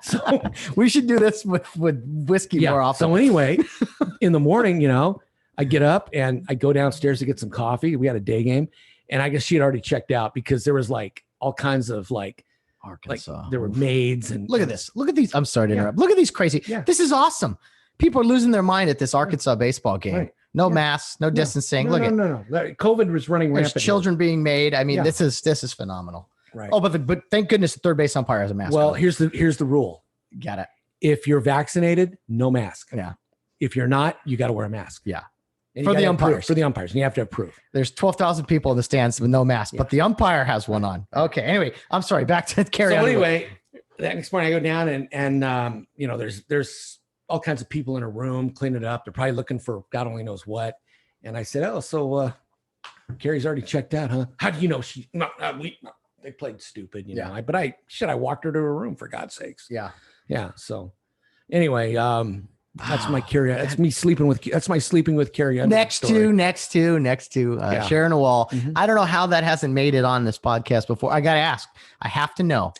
So we should do this with whiskey more often.
So anyway, in the morning, I get up and I go downstairs to get some coffee. We had a day game, and I guess she had already checked out because there was like all kinds of like
Arkansas.
Like there were maids and
look at this. Look at these. I'm sorry to interrupt. Look at these crazy. Yeah. This is awesome. People are losing their mind at this Arkansas baseball game. Right. No masks, no distancing.
No. COVID was running rampant.
There's children being made. I mean, this is phenomenal.
Right.
Oh, but thank goodness the third base umpire has a mask.
Well,
on.
here's the rule.
Got it.
If you're vaccinated, no mask.
Yeah.
If you're not, you got to wear a mask.
Yeah.
And for the umpires. For the umpires. And you have to have proof.
There's 12,000 people in the stands with no mask, but the umpire has one on. Okay. Anyway, I'm sorry. Back to Carrie.
So anyway, that next morning I go down and there's all kinds of people in a room cleaning it up. They're probably looking for God only knows what. And I said, oh, so Carrie's already checked out, huh? How do you know she? They played stupid, know. But I walked her to her room for God's sakes.
Yeah.
So anyway, that's my Carrie. That's me sleeping with. That's my sleeping with Carrie.
Next to sharing a wall.
Mm-hmm.
I don't know how that hasn't made it on this podcast before. I got to ask. I have to know.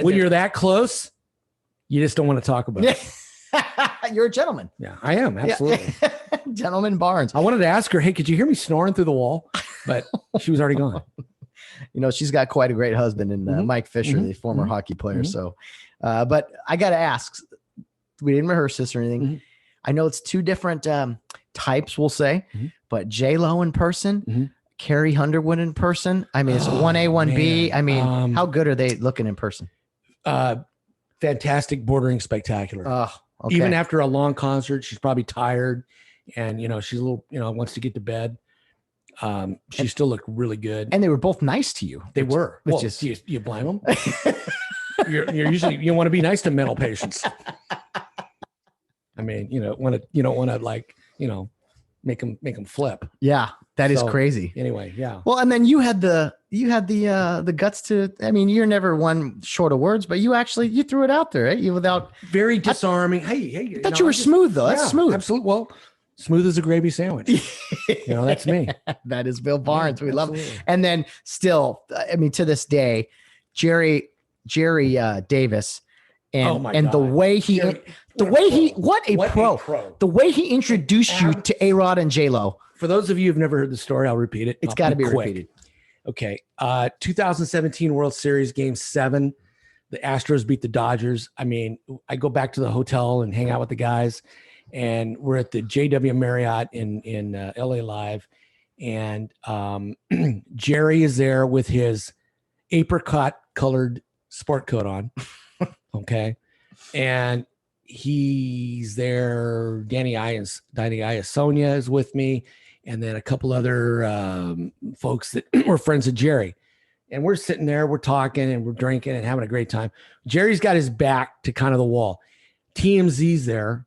When you're that close, you just don't want to talk about it.
You're a gentleman.
Yeah, I am. Absolutely.
Yeah. Gentleman Barnes.
I wanted to ask her, hey, could you hear me snoring through the wall? But she was already gone.
She's got quite a great husband in Mike Fisher, the former hockey player. So, but I got to ask, we didn't rehearse this or anything. I know it's two different types, we'll say, but J-Lo in person, Carrie Underwood in person. I mean, it's 1A, 1B. I mean, how good are they looking in person?
Fantastic, bordering spectacular.
Okay.
Even after a long concert, she's probably tired and, she's a little, wants to get to bed. She still looked really good.
And they were both nice to you.
They were.
Which
well,
is,
do you blame them? you're usually, you want to be nice to mental patients. I mean, you don't want to like, make them flip.
Yeah, that is crazy.
Anyway, yeah.
Well, and then you had the guts to. I mean, you're never one short of words, but you threw it out there, right? You without
very disarming. Hey.
I thought you were smooth though. That's smooth.
Absolutely. Well, Smooth as a gravy sandwich. That's me.
That is Bill Barnes. We love it.
Absolutely.
And then still, I mean, to this day, Jerry Davis and the
God.
way he,
Jerry,
what a pro. The way he introduced you to A-Rod and J-Lo.
For those of you who've never heard the story, I'll repeat it.
It's got to be repeated.
Okay. 2017 World Series Game 7. The Astros beat the Dodgers. I mean, I go back to the hotel and hang out with the guys, and we're at the JW Marriott in LA Live, and Jerry is there with his apricot colored sport coat on. Okay. And he's there. Danny Sonia is with me, and then a couple other folks that were friends of Jerry. And we're sitting there, we're talking and we're drinking and having a great time. Jerry's got his back to kind of the wall. TMZ's there.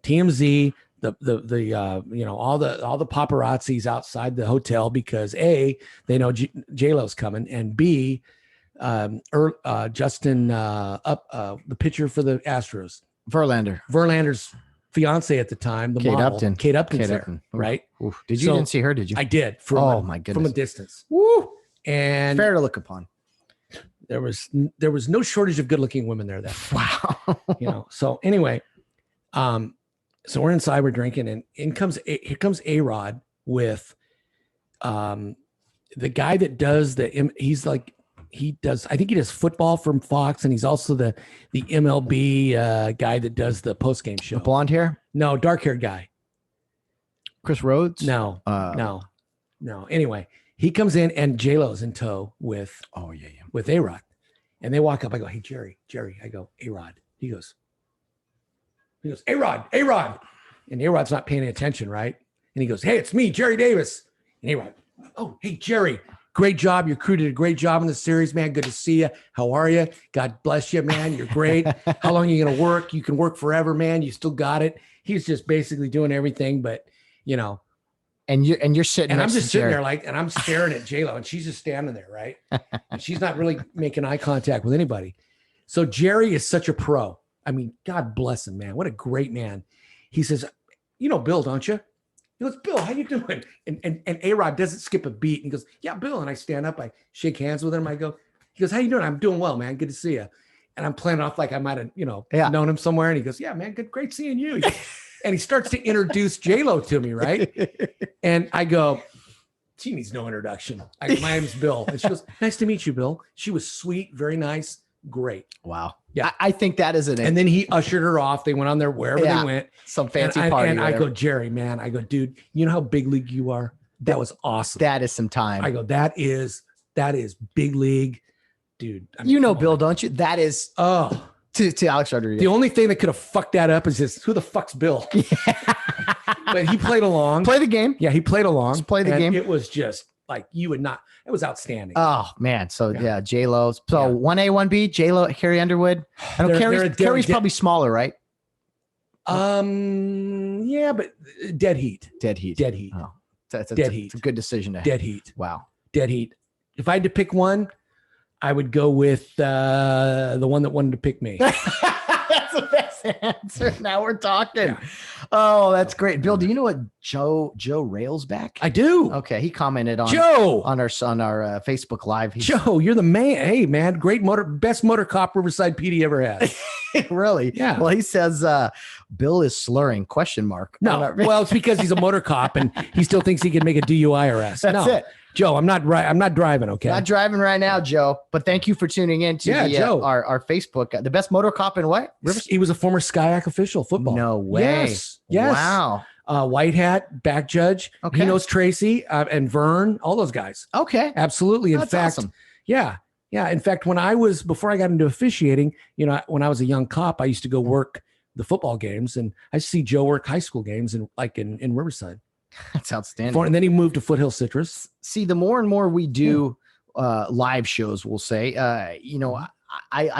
TMZ, all the paparazzis outside the hotel because A, they know J-Lo's coming, and B, Justin the pitcher for the Astros, Verlander's fiance at the time, the
Kate
model,
Upton.
Kate Upton's
Kate
there,
Upton.
right?
Oof. Did you didn't see her? Did you?
I did.
My goodness,
from a distance.
Woo!
And
Fair to look upon.
there was no shortage of good-looking women there. That
Wow.
So anyway, so we're inside, we're drinking, and here comes A-Rod with the guy that does I think he does football from Fox, and he's also the MLB guy that does the post-game show.
The blonde hair?
No, dark-haired guy.
Chris Rhodes?
No. Anyway, he comes in and J-Lo's in tow with A-Rod, and they walk up. I go, "Hey, Jerry." I go, "A-Rod." He goes, A-Rod. And A-Rod's not paying attention, right? And he goes, "Hey, it's me, Jerry Davis." And A-Rod, "Oh, hey, Jerry, great job. Your crew did a great job in the series, man. Good to see you. How are you? God bless you, man. You're great. How long are you going to work? You can work forever, man. You still got it." He's just basically doing everything, but
And you're sitting
and I'm
next
just
to
sitting
Jerry.
there like, and I'm staring at J-Lo, and she's just standing there, right? And she's not really making eye contact with anybody. So Jerry is such a pro. I mean, God bless him, man. What a great man. He says, "You know Bill, don't you?" He goes, "Bill, how you doing?" And A-Rod doesn't skip a beat. And he goes, "Yeah, Bill." And I stand up, I shake hands with him. He goes, "How you doing?" "I'm doing well, man. Good to see you." And I'm playing off like I might have, known him somewhere. And he goes, "Yeah, man, great seeing you." And he starts to introduce J-Lo to me, right? And I go, "She needs no introduction. My name's Bill." And she goes, "Nice to meet you, Bill." She was sweet, very nice, great.
Wow.
Yeah.
I think that is
And then he ushered her off. They went on there wherever they went.
Some fancy
and
party.
And I go, "Jerry, man," I go, "Dude, you know how big league you are? That was awesome."
That is some time.
I go, that is big league, dude. I mean,
Bill, don't you? That is to Alex Rodriguez.
The only thing that could have fucked that up is just who the fuck's Bill? But he played along.
Play the game.
Yeah, he played along.
Just play the game.
It was just like you would not. It was outstanding.
Oh man. So yeah, J-Lo. So 1A, 1B, J-Lo, Carrie Underwood. I know Carrie's probably smaller, right?
Yeah, but dead heat.
Oh, that's
Dead heat.
It's a good decision to have.
Dead heat.
Wow.
Dead heat. If I had to pick one, I would go with the one that wanted to pick me.
That's the best answer. Now we're talking. Yeah. Oh, that's great. Bill, do you know what Joe Rails back?
I do.
Okay, he commented on
Joe
on our Facebook Live.
Joe, you're the man. Hey, man, best motor cop Riverside PD ever had.
Really?
Yeah.
Well, he says Bill is slurring ?
No, well, it's because he's a motor cop and he still thinks he can make a DUI arrest.
That's it.
Joe, I'm not driving. Okay.
Not driving right now, Joe, but thank you for tuning in to
Joe.
Our Facebook, the best motor cop in what?
He was a former SCIAC official, football.
No way.
Yes.
Wow.
White hat, back judge.
Okay.
He knows Tracy and Vern, all those guys.
Okay.
Absolutely. In
That's
fact,
awesome.
Yeah. In fact, before I got into officiating, when I was a young cop, I used to go work the football games, and I see Joe work high school games in Riverside.
That's outstanding.
And then he moved to Foothill Citrus.
See, the more and more we do live shows, we'll say, I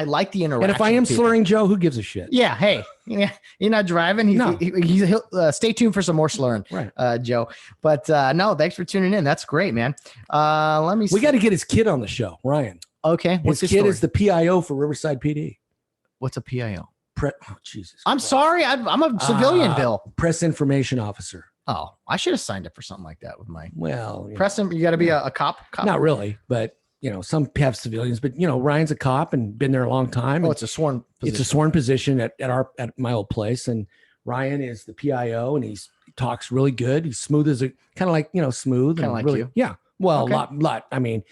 like the interaction.
And if I am slurring, Joe, who gives a shit?
Yeah. Hey, you're not driving. He'll stay tuned for some more slurring,
right.
Joe. But no, thanks for tuning in. That's great, man. Let me see.
We got to get his kid on the show, Ryan.
Okay.
His kid
story?
is the PIO for Riverside PD.
What's a PIO?
Jesus.
I'm sorry. I'm a civilian, Bill.
Press information officer.
Oh, I should have signed up for something like that with my
Well,
Preston. You got to be a cop.
not really, but some have civilians, but Ryan's a cop and been there a long time.
Oh, it's a sworn position.
It's a sworn position at my old place. And Ryan is the PIO and he talks really good. He's smooth as kind of like, smooth.
Kind of like
really,
you.
Yeah. Well,
Okay.
a lot. I mean,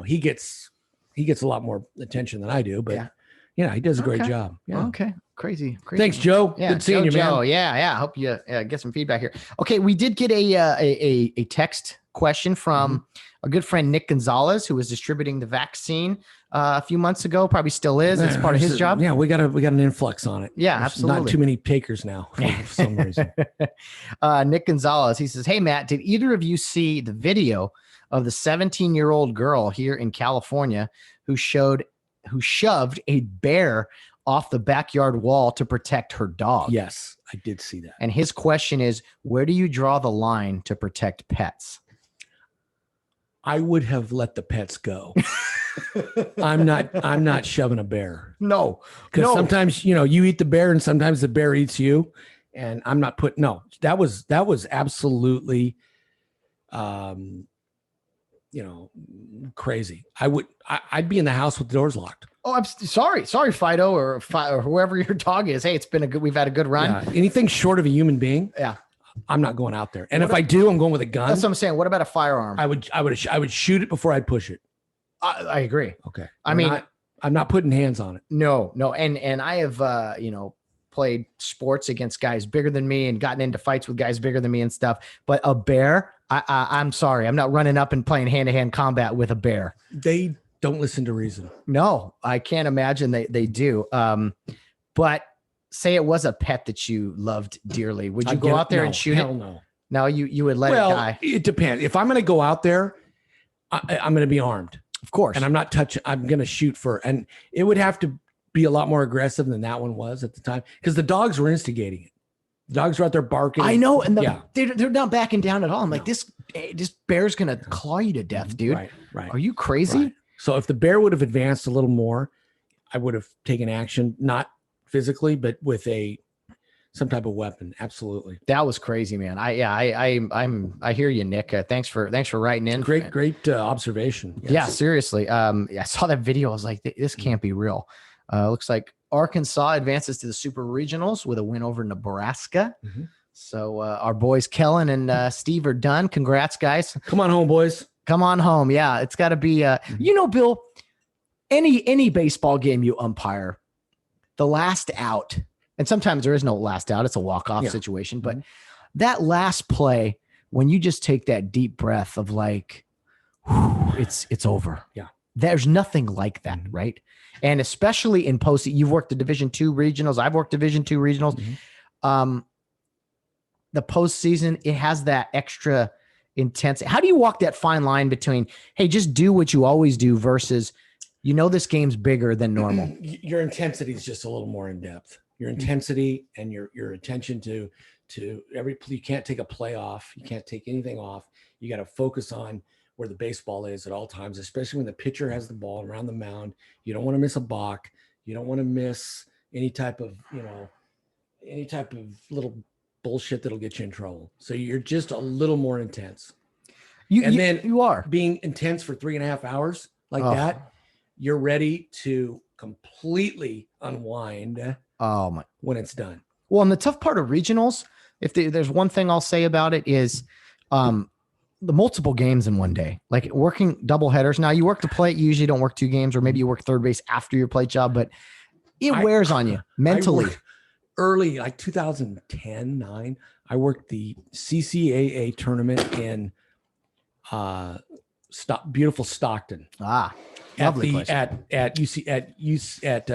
he gets a lot more attention than I do, but he does a great
Okay.
job. Yeah.
Okay. Crazy.
Thanks, Joe.
Yeah,
Good seeing you,
Joe.
man.
Yeah. Hope you get some feedback here. Okay, we did get a text question from a good friend Nick Gonzalez, who was distributing the vaccine a few months ago. Probably still is. It's part of his job.
Yeah, we got an influx on it.
Yeah,
There's
absolutely.
Not too many takers now for some reason.
Nick Gonzalez. He says, "Hey Matt, did either of you see the video of the 17-year-old girl here in California who shoved a bear off the backyard wall to protect her dog?"
Yes, I did see that.
And his question is, where do you draw the line to protect pets?
I would have let the pets go. I'm not shoving a bear.
No,
Because sometimes, you eat the bear and sometimes the bear eats you. And I'm not that was absolutely, crazy. I'd be in the house with the doors locked.
Oh, I'm sorry, Fido or whoever your dog is. Hey, we've had a good run.
Yeah. Anything short of a human being.
Yeah.
I'm not going out there. And if I do, I'm going with a gun.
That's what I'm saying. What about a firearm?
I would shoot it before I'd push it.
I agree.
Okay.
I'm
not putting hands on it.
No. And I have, played sports against guys bigger than me and gotten into fights with guys bigger than me and stuff. But a bear, I'm sorry. I'm not running up and playing hand-to-hand combat with a bear.
They don't listen to reason.
No, I can't imagine they do. But say it was a pet that you loved dearly. Would you go out there and shoot it?
Hell no.
No, you would let it die.
It depends. If I'm going to go out there, I'm going to be armed.
Of course.
And I'm not touching. I'm going to shoot and it would have to be a lot more aggressive than that one was at the time because the dogs were instigating it. The dogs were out there barking.
I know. And they're not backing down at all. I'm like, this bear's going to claw you to death, dude.
Right.
Are you crazy?
Right. So if the bear would have advanced a little more, I would have taken action, not physically, but with some type of weapon. Absolutely.
That was crazy, man. I hear you, Nick. Thanks for writing in.
Great observation. Yes.
Yeah, seriously. I saw that video. I was like, this can't be real. Looks like Arkansas advances to the Super Regionals with a win over Nebraska.
Mm-hmm.
So our boys Kellen and Steve are done. Congrats, guys.
Come on home, boys.
Come on home. Yeah, it's got to be. Bill, any baseball game you umpire, the last out, and sometimes there is no last out. It's a walk-off situation. But that last play, when you just take that deep breath of like, whew, it's over.
Yeah.
There's nothing like that, right? And especially in post, you've worked the Division II regionals. I've worked Division II regionals. The postseason, it has that extra intensity. How do you walk that fine line between, hey, just do what you always do versus, this game's bigger than normal?
Your intensity is just a little more in depth. Your intensity and your attention to you can't take a play off. You can't take anything off. You got to focus on where the baseball is at all times, especially when the pitcher has the ball around the mound. You don't want to miss a balk. You don't want to miss any type of little bullshit that'll get you in trouble. So you're just a little more intense. You are
being
intense for 3.5 hours like that. You're ready to completely unwind. When it's done.
Well, and the tough part of regionals, there's one thing I'll say about it is, the multiple games in one day, like working double headers. Now you work the plate, you usually don't work 2 games, or maybe you work third base after your plate job, but it wears on you mentally.
Early, like 2010-9, I worked the CCAA tournament in beautiful Stockton.
Lovely place.
At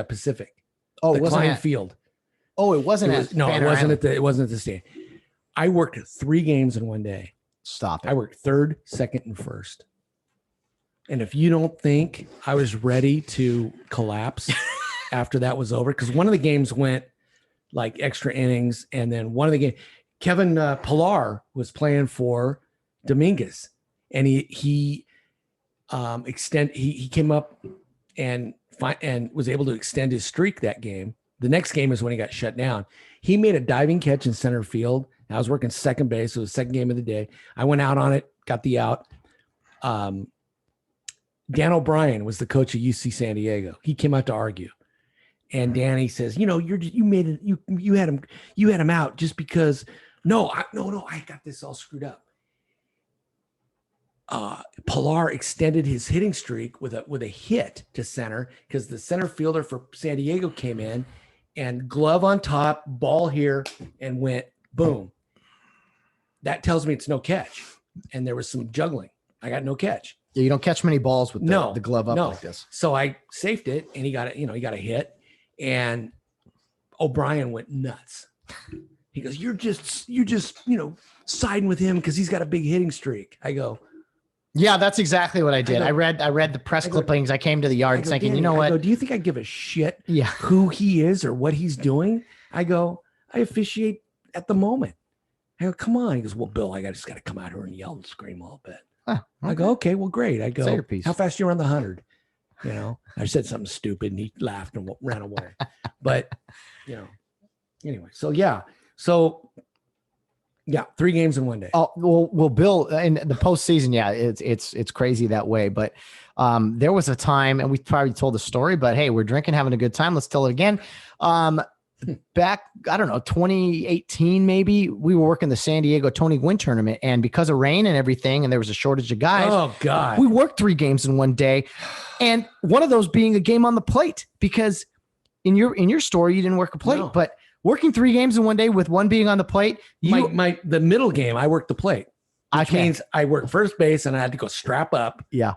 Pacific.
Oh,
the
it wasn't
Klein
at
Field.
Oh, it wasn't at Banner Island.
It wasn't at the stadium. I worked 3 games in one day.
Stop it.
I worked third, second, and first. And if you don't think I was ready to collapse after that was over, because one of the games went like extra innings, and then one of the games, Kevin Pillar was playing for Dominguez, and he came up and was able to extend his streak that game. The next game is when he got shut down. He made a diving catch in center field I was working second base. It was the second game of the day. I went out on it, got the out. Dan O'Brien was the coach of UC San Diego. He came out to argue. And Danny says, you had him out just because. No, I got this all screwed up. Pilar extended his hitting streak with a hit to center because the center fielder for San Diego came in and glove on top, ball here, and went boom. That tells me it's no catch. And there was some juggling. I got no catch.
Yeah, you don't catch many balls with the glove up like this.
So I safed it, and he got it. He got a hit, and O'Brien went nuts. He goes, "You're just siding with him because he's got a big hitting streak." I go,
"Yeah, that's exactly what I did. I read the press clippings. I came to the yard thinking, you know what?
Do you think I give a shit?
Yeah.
Who he is or what he's doing?" I go, "I officiate at the moment." I go, "Come on." He goes, "Well, Bill, I just got to come out here and yell and scream a little bit."
Okay.
I go, "Okay, well, great." I go,
"Say your piece.
How fast you run the 100?" I said something stupid and he laughed and ran away. But anyway, so yeah. So, 3 games in one day.
Oh, well, Bill, in the postseason, it's crazy that way. But there was a time, and we probably told the story, but hey, we're drinking, having a good time. Let's tell it again. Back, I don't know, 2018, maybe, we were working the San Diego Tony Gwynn tournament, and because of rain and everything, and there was a shortage of guys.
Oh God.
We worked 3 games in one day, and one of those being a game on the plate, because in your story, you didn't work a plate, but working 3 games in one day with one being on the plate,
the middle game, I worked the plate. Which means I worked first base and I had to go strap up.
Yeah.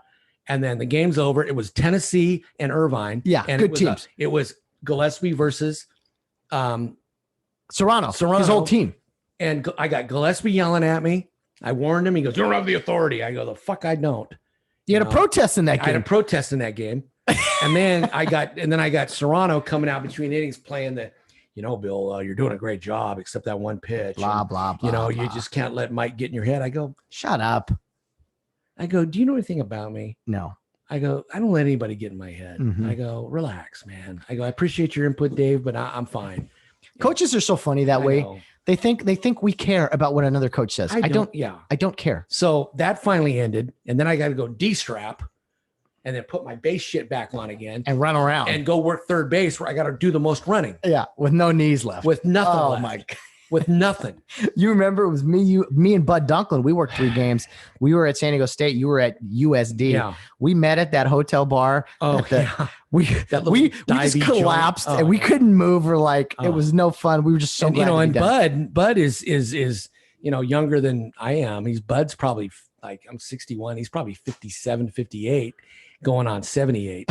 And then the game's over. It was Tennessee and Irvine.
Yeah.
And
good teams.
It was Gillespie versus
Serrano, his old team.
And I got Gillespie yelling at me. I warned him. He goes, "You don't have the authority." I go, "The fuck I don't."
You had a protest in that game.
I had a protest in that game. And then I got Serrano coming out between innings playing the, "Bill, you're doing a great job, except that one pitch.
Blah, blah, blah.
You just can't let Mike get in your head." I go,
"Shut up."
I go, "Do you know anything about me?"
No.
I go, "I don't let anybody get in my head."
Mm-hmm.
I go, "Relax, man." I go, "I appreciate your input, Dave, but I'm fine."
Coaches are so funny that way.
Know.
They think we care about what another coach says. I don't.
Yeah.
I don't care.
So that finally ended. And then I got to go de-strap and then put my base shit back on again
and run around
and go work third base where I got to do the most running.
Yeah. With no knees left.
With nothing
left.
Oh my God. With nothing.
You remember it was me and Bud Dunklin. We worked 3 games. We were at San Diego State. You were at USD.
Yeah.
We met at that hotel bar.
Oh,
We just collapsed and we couldn't move. We're like, it was no fun. We were just so glad.
And Bud is younger than I am. Bud's probably like, I'm 61. He's probably 57, 58, going on 78.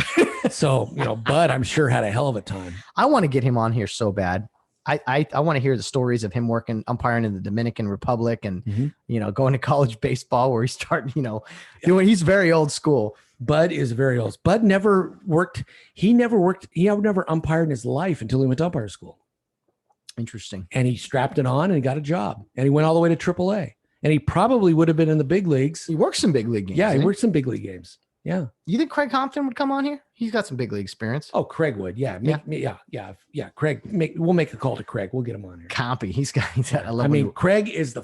So, Bud, I'm sure had a hell of a time.
I want to get him on here so bad. I want to hear the stories of him working umpiring in the Dominican Republic and, going to college baseball where he started, doing, he's very old school.
Bud is very old. Bud never worked. He never umpired in his life until he went to umpire school.
Interesting.
And he strapped it on and he got a job and he went all the way to AAA and he probably would have been in the big leagues.
He worked some big league games.
Yeah. He worked some big league games. Yeah.
You think Craig Compton would come on here? He's got some big league experience.
Oh, Craig would. Yeah. Yeah. Craig, we'll make a call to Craig. We'll get him on here.
Compy. He's got,
Craig is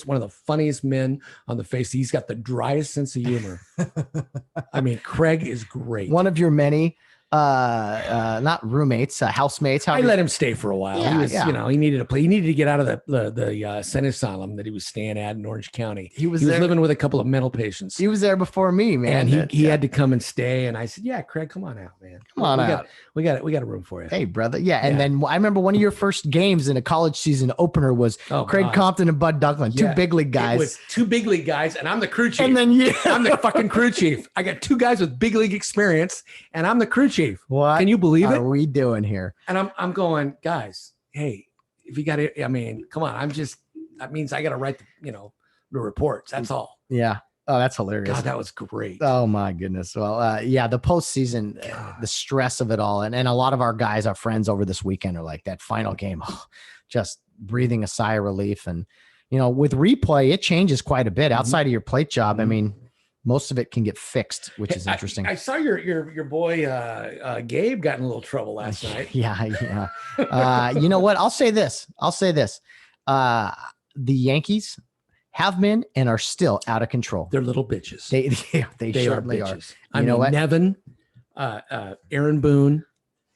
one of the funniest men on the face. He's got the driest sense of humor. Craig is great.
One of your many, not roommates, housemates.
I let him stay for a while.
Yeah,
he was, he needed to play. He needed to get out of the Senate asylum that he was staying at in Orange County. He was living with a couple of mental patients.
He was there before me, man.
And he had to come and stay. And I said, "Yeah, Craig, come on out, man.
Come on out.
We got a room for you."
Hey, brother. Yeah. And then I remember one of your first games in a college season opener was Craig Compton and Bud Dunklin, 2 big league guys.
It was 2 big league guys, and I'm the crew chief.
And then
I'm the fucking crew chief. I got 2 guys with big league experience, and I'm the crew chief.
What?
Can you believe it?
What are we doing here?
And I'm going, guys, hey, if you got to, come on. That means I got to write the reports. That's all.
Yeah. Oh, that's hilarious.
God, that was great.
Oh my goodness. Well, the postseason, the stress of it all. And a lot of our guys, our friends over this weekend are like that final game, just breathing a sigh of relief. And, with replay, it changes quite a bit outside of your plate job. Most of it can get fixed, which is interesting.
I saw your boy Gabe got in a little trouble last night.
Yeah. You know what? I'll say this. the Yankees have been and are still out of control.
They're little bitches.
They certainly
are
are.
bitches.
You know what?
Nevin, Aaron Boone.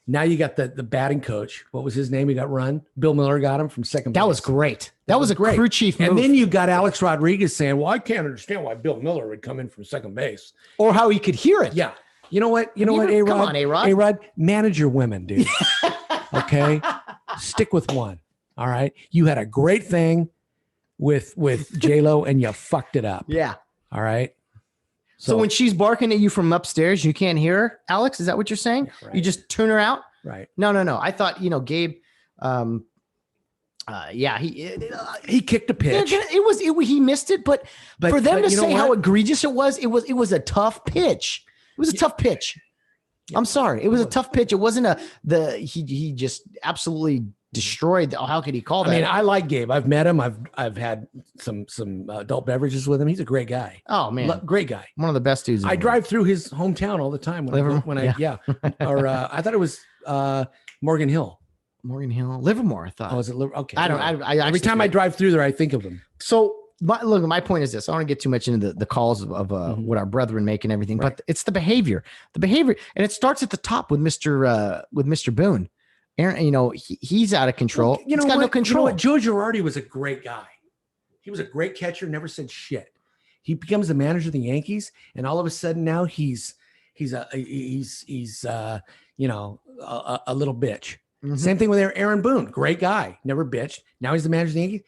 Now you got the batting coach. What was his name? He got run. Bill Miller got him from second base.
That was great. That was a
great.
crew chief move.
And then you got Alex Rodriguez saying, well, I can't understand why Bill Miller would come in from second base.
Or how he could hear it.
Yeah. You know what? A-Rod?
Come on, A-Rod.
A-Rod, manage your women, dude. Okay? Stick with one. All right? You had a great thing with J-Lo and you fucked it up.
Yeah.
All right?
So when she's barking at you from upstairs, you can't hear her, Alex? Is that what you're saying?
Yeah, right.
You just tune her out?
Right.
No. I thought, Gabe,
he kicked a pitch.
He missed it, but for them to
you know
say
what?
how egregious it was a tough pitch. It was a tough pitch. I'm sorry. It was a tough pitch. It wasn't he just absolutely destroyed. How could he call that?
I mean, I like Gabe. I've met him. I've had some adult beverages with him. He's a great guy.
Oh man,
great guy.
One of the best dudes.
I drive through his hometown all the time. I thought it was Morgan Hill.
Morgan Hill, Livermore. I thought.
Oh, is it okay?
I
every time I drive through there, I think of him.
So my point is this: I don't want to get too much into the calls of what our brethren make and everything, right. But it's the behavior, and it starts at the top with Mr. Boone. Aaron, he's out of control. He's got no control.
You know what? Joe Girardi was a great guy. He was a great catcher. Never said shit. He becomes the manager of the Yankees, and all of a sudden now he's a little bitch. Mm-hmm. Same thing with Aaron Boone. Great guy. Never bitched. Now he's the manager of the Yankees.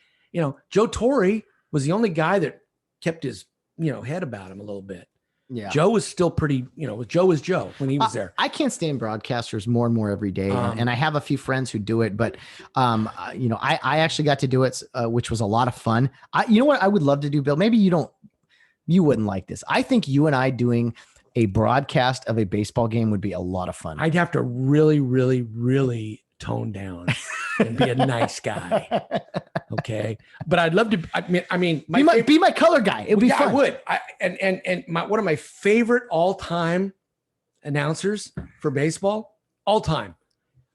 Joe Torre was the only guy that kept his head about him a little bit. Yeah. Joe was still pretty, Joe was Joe when he was there.
I can't stand broadcasters more and more every day. And I have a few friends who do it, but I actually got to do it, which was a lot of fun. You know what I would love to do, Bill? Maybe you wouldn't like this. I think you and I doing a broadcast of a baseball game would be a lot of fun.
I'd have to really, really, really tone down and be a nice guy. Okay. But I'd love to,
be my color guy. It'd be fun.
I would. One of my favorite all-time announcers for baseball, all-time,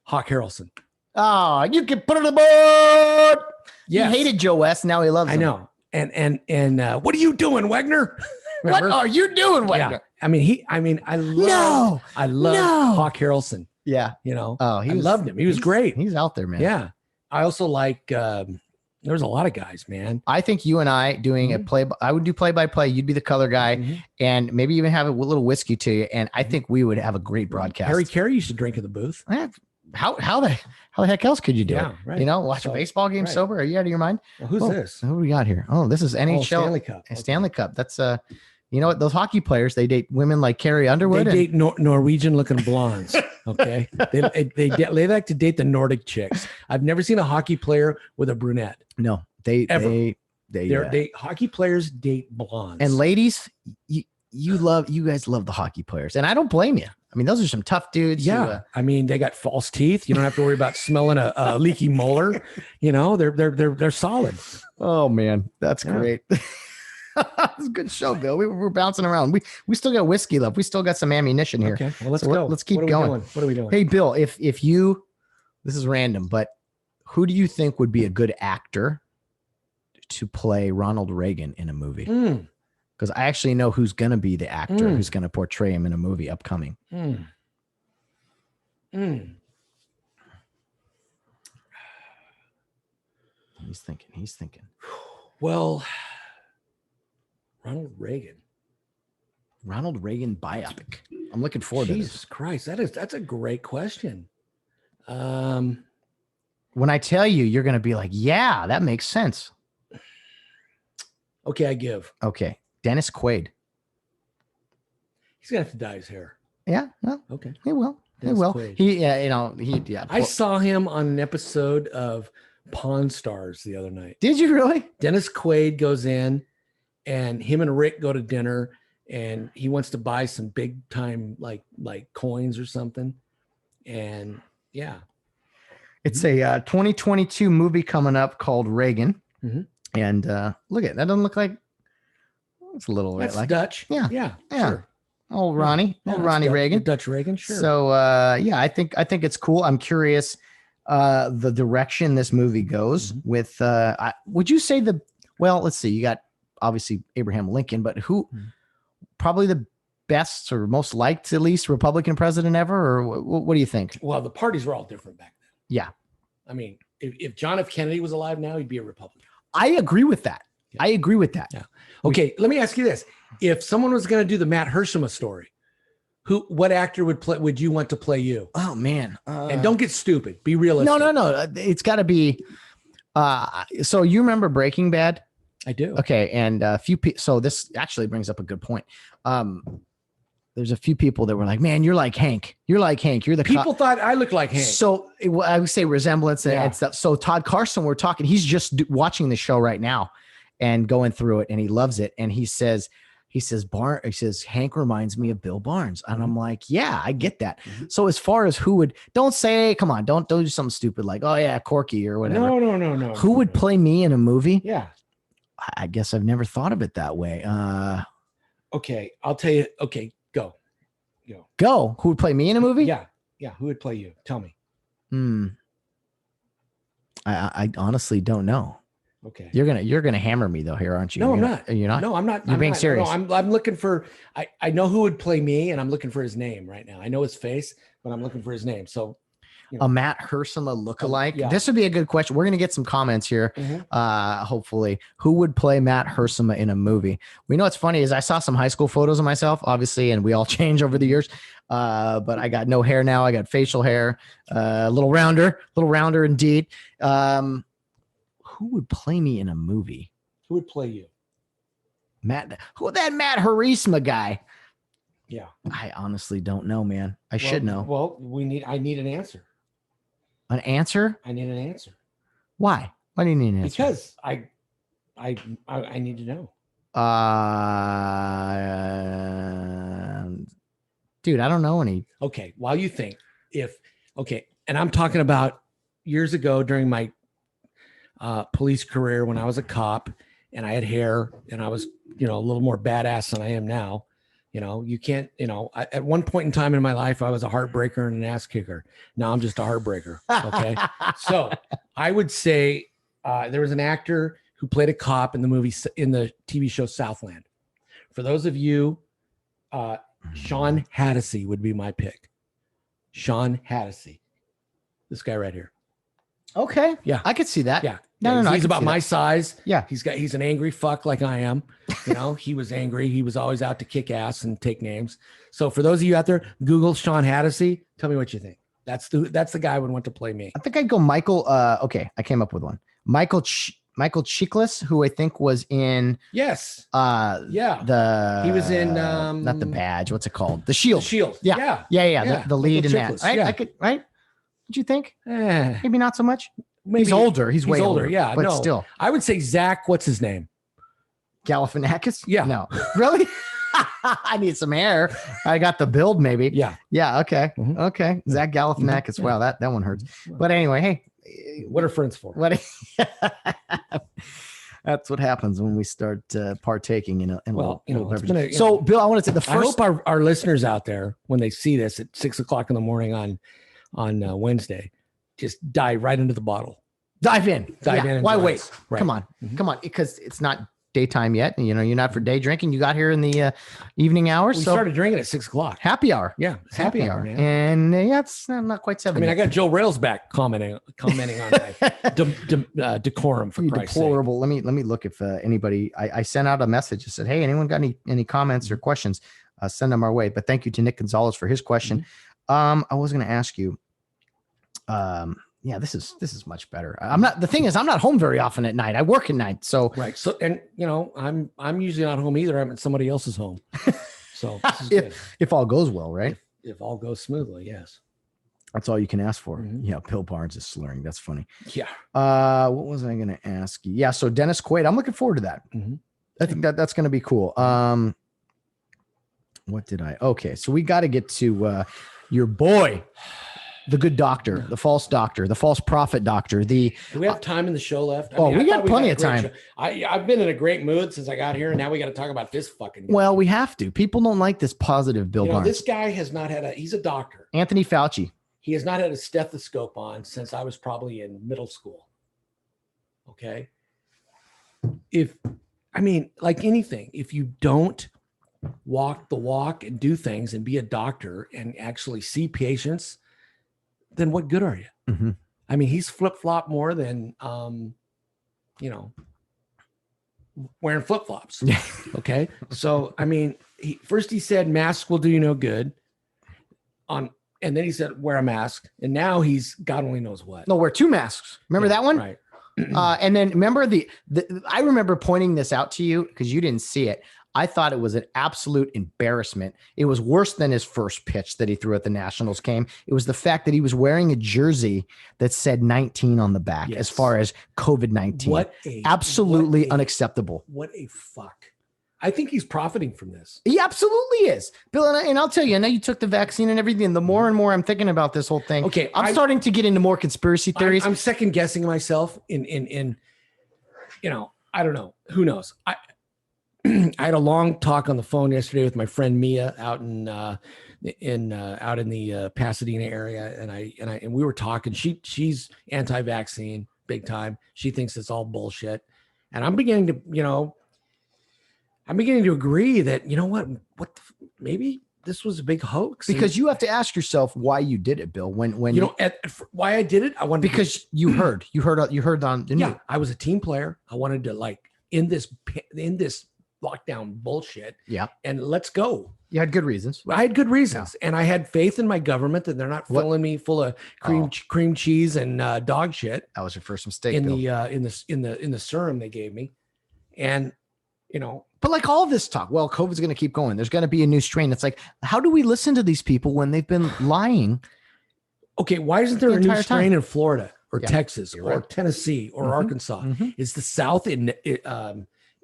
Hawk Harrelson.
Oh, you can put it on the board.
Yes.
He hated Joe West. Now he loves him.
I know. And what are you doing, Wegner?
What are you doing, Wegner?
Yeah. I love Hawk Harrelson.
Yeah.
I loved him. He was great.
He's out there, man.
Yeah. I also like, there's a lot of guys, man.
I think you and I doing I would do play-by-play. You'd be the color guy and maybe even have a little whiskey to you. And I think we would have a great broadcast.
Carrie used to drink in the booth.
How the heck else could you do it?
Right.
Watch a baseball game sober. Are you out of your mind?
Well, who's this?
Who we got here? Oh, this is NHL
Stanley Cup.
Stanley Cup. That's you know what? Those hockey players, they date women like Carrie Underwood.
They date Norwegian looking blondes. Okay. they like to date the Nordic chicks. I've never seen a hockey player with a brunette.
No,
hockey players date blondes.
And ladies, you guys love the hockey players, and I don't blame you. I mean, those are some tough dudes.
Yeah. They got false teeth. You don't have to worry about smelling a leaky molar. They're solid.
Oh man, that's great. It's a good show, Bill. We're bouncing around. We still got whiskey left. We still got some ammunition here.
Okay. Well, let's go.
Let's keep going.
What are we doing?
Hey, Bill, if you, this is random, but who do you think would be a good actor to play Ronald Reagan in a movie? Because I actually know who's going to be the actor who's going to portray him in a movie upcoming. He's thinking.
Well, Ronald Reagan
biopic. I'm looking forward to this.
Jesus Christ, that's a great question.
When I tell you, you're going to be like, yeah, that makes sense.
Okay, I give.
Okay. Dennis Quaid.
He's gonna have to dye his hair.
Yeah. Well,
okay.
He will.
Dennis
he will.
Quaid. I saw him on an episode of Pawn Stars the other night.
Did you really?
Dennis Quaid goes in, and him and Rick go to dinner, and he wants to buy some big time like coins or something. And yeah,
it's a 2022 movie coming up called Reagan. And look at that. Doesn't look like. It's a little
That's
like
Dutch. Yeah. Sure.
Old Ronnie, Ronnie Reagan,
Dutch Reagan. Sure.
So I think it's cool. I'm curious. the direction this movie goes with, would you say well, let's see, you got obviously Abraham Lincoln, but who probably the best or most liked, at least, Republican president ever? Or what do you think?
Well, the parties were all different back then.
Yeah.
I mean, if John F. Kennedy was alive now, he'd be a Republican.
I agree with that.
Yeah.
I agree with that.
Yeah. Okay, let me ask you this. If someone was going to do the Matt Hershema story, what actor would you want to play you?
Oh, man.
And don't get stupid. Be realistic.
No. It's got to be. So you remember Breaking Bad?
I do.
Okay. And a few people. So this actually brings up a good point. There's a few people that were like, man, you're like Hank. You're like Hank. You're the
people thought I looked like Hank.
So I would say resemblance and stuff. So Todd Carson, we're talking, he's just watching the show right now and going through it, and he loves it. And he says, Hank reminds me of Bill Barnes. And I'm like, yeah, I get that. So as far as who would, don't do something stupid like, oh yeah, Corky or whatever.
No.
Who would play me in a movie?
Yeah.
I guess I've never thought of it that way.
Okay. I'll tell you. Okay.
Go. Who would play me in a movie?
Yeah. Who would play you? Tell me.
I honestly don't know.
Okay.
You're gonna hammer me though here, aren't you?
No, I'm not.
You're not.
No, I'm not.
You're being serious.
No, I'm looking for. I know who would play me, and I'm looking for his name right now. I know his face, but I'm looking for his name. So,
a Matt Hershema lookalike.
Yeah.
This would be a good question. We're gonna get some comments here. Hopefully, who would play Matt Hershema in a movie? We know what's funny is I saw some high school photos of myself, obviously, and we all change over the years. But I got no hair now. I got facial hair, a little rounder indeed. Who would play me in a movie?
Who would play you?
Matt Hershema guy.
Yeah.
I honestly don't know, man. I should know.
Well, I need an answer.
An answer?
I need an answer.
Why? Why do you need an answer?
Because I need to know.
Dude, I don't know any.
Okay. While you think and I'm talking about years ago during my police career when I was a cop and I had hair and I was, a little more badass than I am now. You can't, at one point in time in my life, I was a heartbreaker and an ass kicker. Now I'm just a heartbreaker. Okay. So I would say there was an actor who played a cop in the TV show Southland. For those of you, Sean Hattasy would be my pick. Sean Hattasy. This guy right here.
Okay.
Yeah.
I could see that.
Yeah.
No.
He's about my size.
Yeah.
He's an angry fuck like I am. He was angry. He was always out to kick ass and take names. So for those of you out there, Google Sean Hattasy. Tell me what you think. That's the guy I would want to play me.
I think I'd go Michael. Okay. I came up with one. Michael Chiklis, who I think was in.
Yes.
He was in not the Badge. What's it called? The Shield.
The Shield.
Yeah. The lead in that. Right?
Yeah.
I could. Right? What'd you think?
Maybe
Maybe not so much. He's older. He's way older.
Yeah,
but still,
I would say Zach. What's his name?
Galifianakis.
Yeah.
No. Really? I need some hair. I got the build. Maybe.
Yeah.
Yeah. Okay.
Mhm.
Okay. Zach Galifianakis. Wow. That one hurts. But anyway, hey.
What are friends for?
That's what happens when we start partaking in a little beverage.
So,
Bill, I want to say the first.
I hope our listeners out there, when they see this at 6:00 in the morning on Wednesday, just dive right into the bottle.
Dive in.
And
why
enjoy
wait?
it. Right.
Come on, because it's not daytime yet. You're not for day drinking. You got here in the evening hours.
We
so
started drinking at 6:00.
happy hour.
Yeah, it's happy hour, man.
And it's not quite 7.
I mean, I got Joe Railsback commenting on my decorum for Christ's sake.
Deplorable. Let me look if anybody. I sent out a message that said, "Hey, anyone got any comments or questions? Send them our way." But thank you to Nick Gonzalez for his question. I was going to ask you. Yeah, this is much better. The thing is, I'm not home very often at night. I work at night. So
right. So, and I'm usually not home either. I'm at somebody else's home. So this is good.
if all goes well, right?
If all goes smoothly, yes.
That's all you can ask for.
Mhm.
Yeah. Bill Barnes is slurring. That's funny.
Yeah.
What was I going to ask you? Yeah. So Dennis Quaid, I'm looking forward to that.
Mhm.
I think that's going to be cool. Okay. So we got to get to your boy, the good doctor, the false prophet doctor.
Do we have time in the show left?
We got plenty of time.
I've been in a great mood since I got here, and now we got to talk about this fucking guy.
Well, we have to. People don't like this positive Bill Barnes.
This guy has not had he's a doctor.
Anthony Fauci.
he has not had a stethoscope on since I was probably in middle school. Okay. Like anything, if you don't walk the walk and do things and be a doctor and actually see patients, then what good are you?
Mm-hmm.
I mean, he's flip-flop more than, wearing flip-flops. Okay. So, I mean, he said masks will do you no good and then he said, wear a mask. And now he's God only knows what.
No, wear 2 masks. Remember that one?
Right.
And then remember I remember pointing this out to you because you didn't see it. I thought it was an absolute embarrassment. It was worse than his first pitch that he threw at the Nationals game. It was the fact that he was wearing a jersey that said 19 on the back as far as COVID-19. Absolutely unacceptable.
What a fuck. I think he's profiting from this.
He absolutely is. Bill, and I'll tell you, I know you took the vaccine and everything. The more and more I'm thinking about this whole thing,
okay,
I'm starting to get into more conspiracy theories.
I'm second guessing myself in I don't know. Who knows? I had a long talk on the phone yesterday with my friend Mia out in the Pasadena area, and we were talking. She's anti-vaccine big time. She thinks it's all bullshit, and I'm beginning to agree that maybe this was a big hoax.
Because you have to ask yourself why you did it, Bill. When
why I did it, I wanted
because you heard on the news.
I was a team player. I wanted to in this lockdown bullshit.
Yeah.
And let's go.
You had good reasons.
I had good reasons. Yeah. And I had faith in my government that they're not filling me full of cream cheese and dog shit.
That was your first mistake.
In the serum they gave me. And
but like all this talk, well, COVID's going to keep going. There's going to be a new strain. It's like, how do we listen to these people when they've been lying?
Okay. Why isn't there a new strain in Florida or Texas or
right.
Tennessee or Arkansas?
Mm-hmm.
Is the South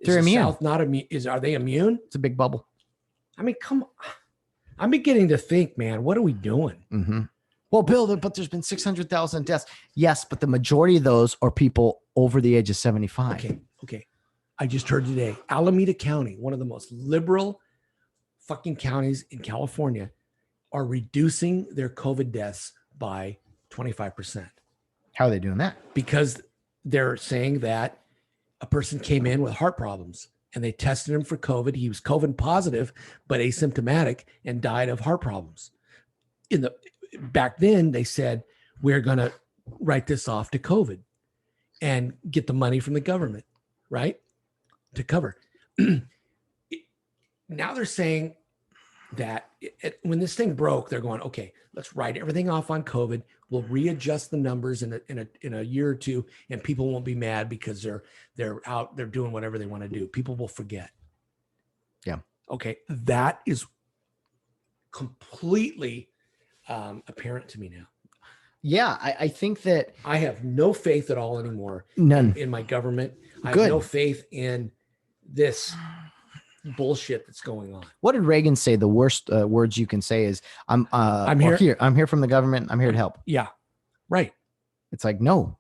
they're immune.
South not immune? Are they immune?
It's a big bubble.
I mean, come on. I'm beginning to think, man, what are we doing?
Mm-hmm. Well, Bill, but there's been 600,000 deaths. Yes, but the majority of those are people over the age of 75.
Okay. I just heard today, Alameda County, one of the most liberal fucking counties in California, are reducing their COVID deaths by 25%.
How are they doing that?
Because they're saying that a person came in with heart problems and they tested him for COVID. He was COVID positive, but asymptomatic, and died of heart problems. Back then they said, we're going to write this off to COVID and get the money from the government, right? To cover. Now they're saying that when this thing broke, they're going, okay, let's write everything off on COVID. We'll readjust the numbers in a year or two, and people won't be mad because they're out, they're doing whatever they want to do. People will forget.
Yeah.
Okay. That is completely apparent to me now.
Yeah. I think that
I have no faith at all anymore.
None.
In my government. I
Good.
have no faith in this bullshit that's going on.
What did Reagan say? The worst words you can say is, I'm here. I'm here from the government. I'm here to help.
Yeah. Right.
It's like, no.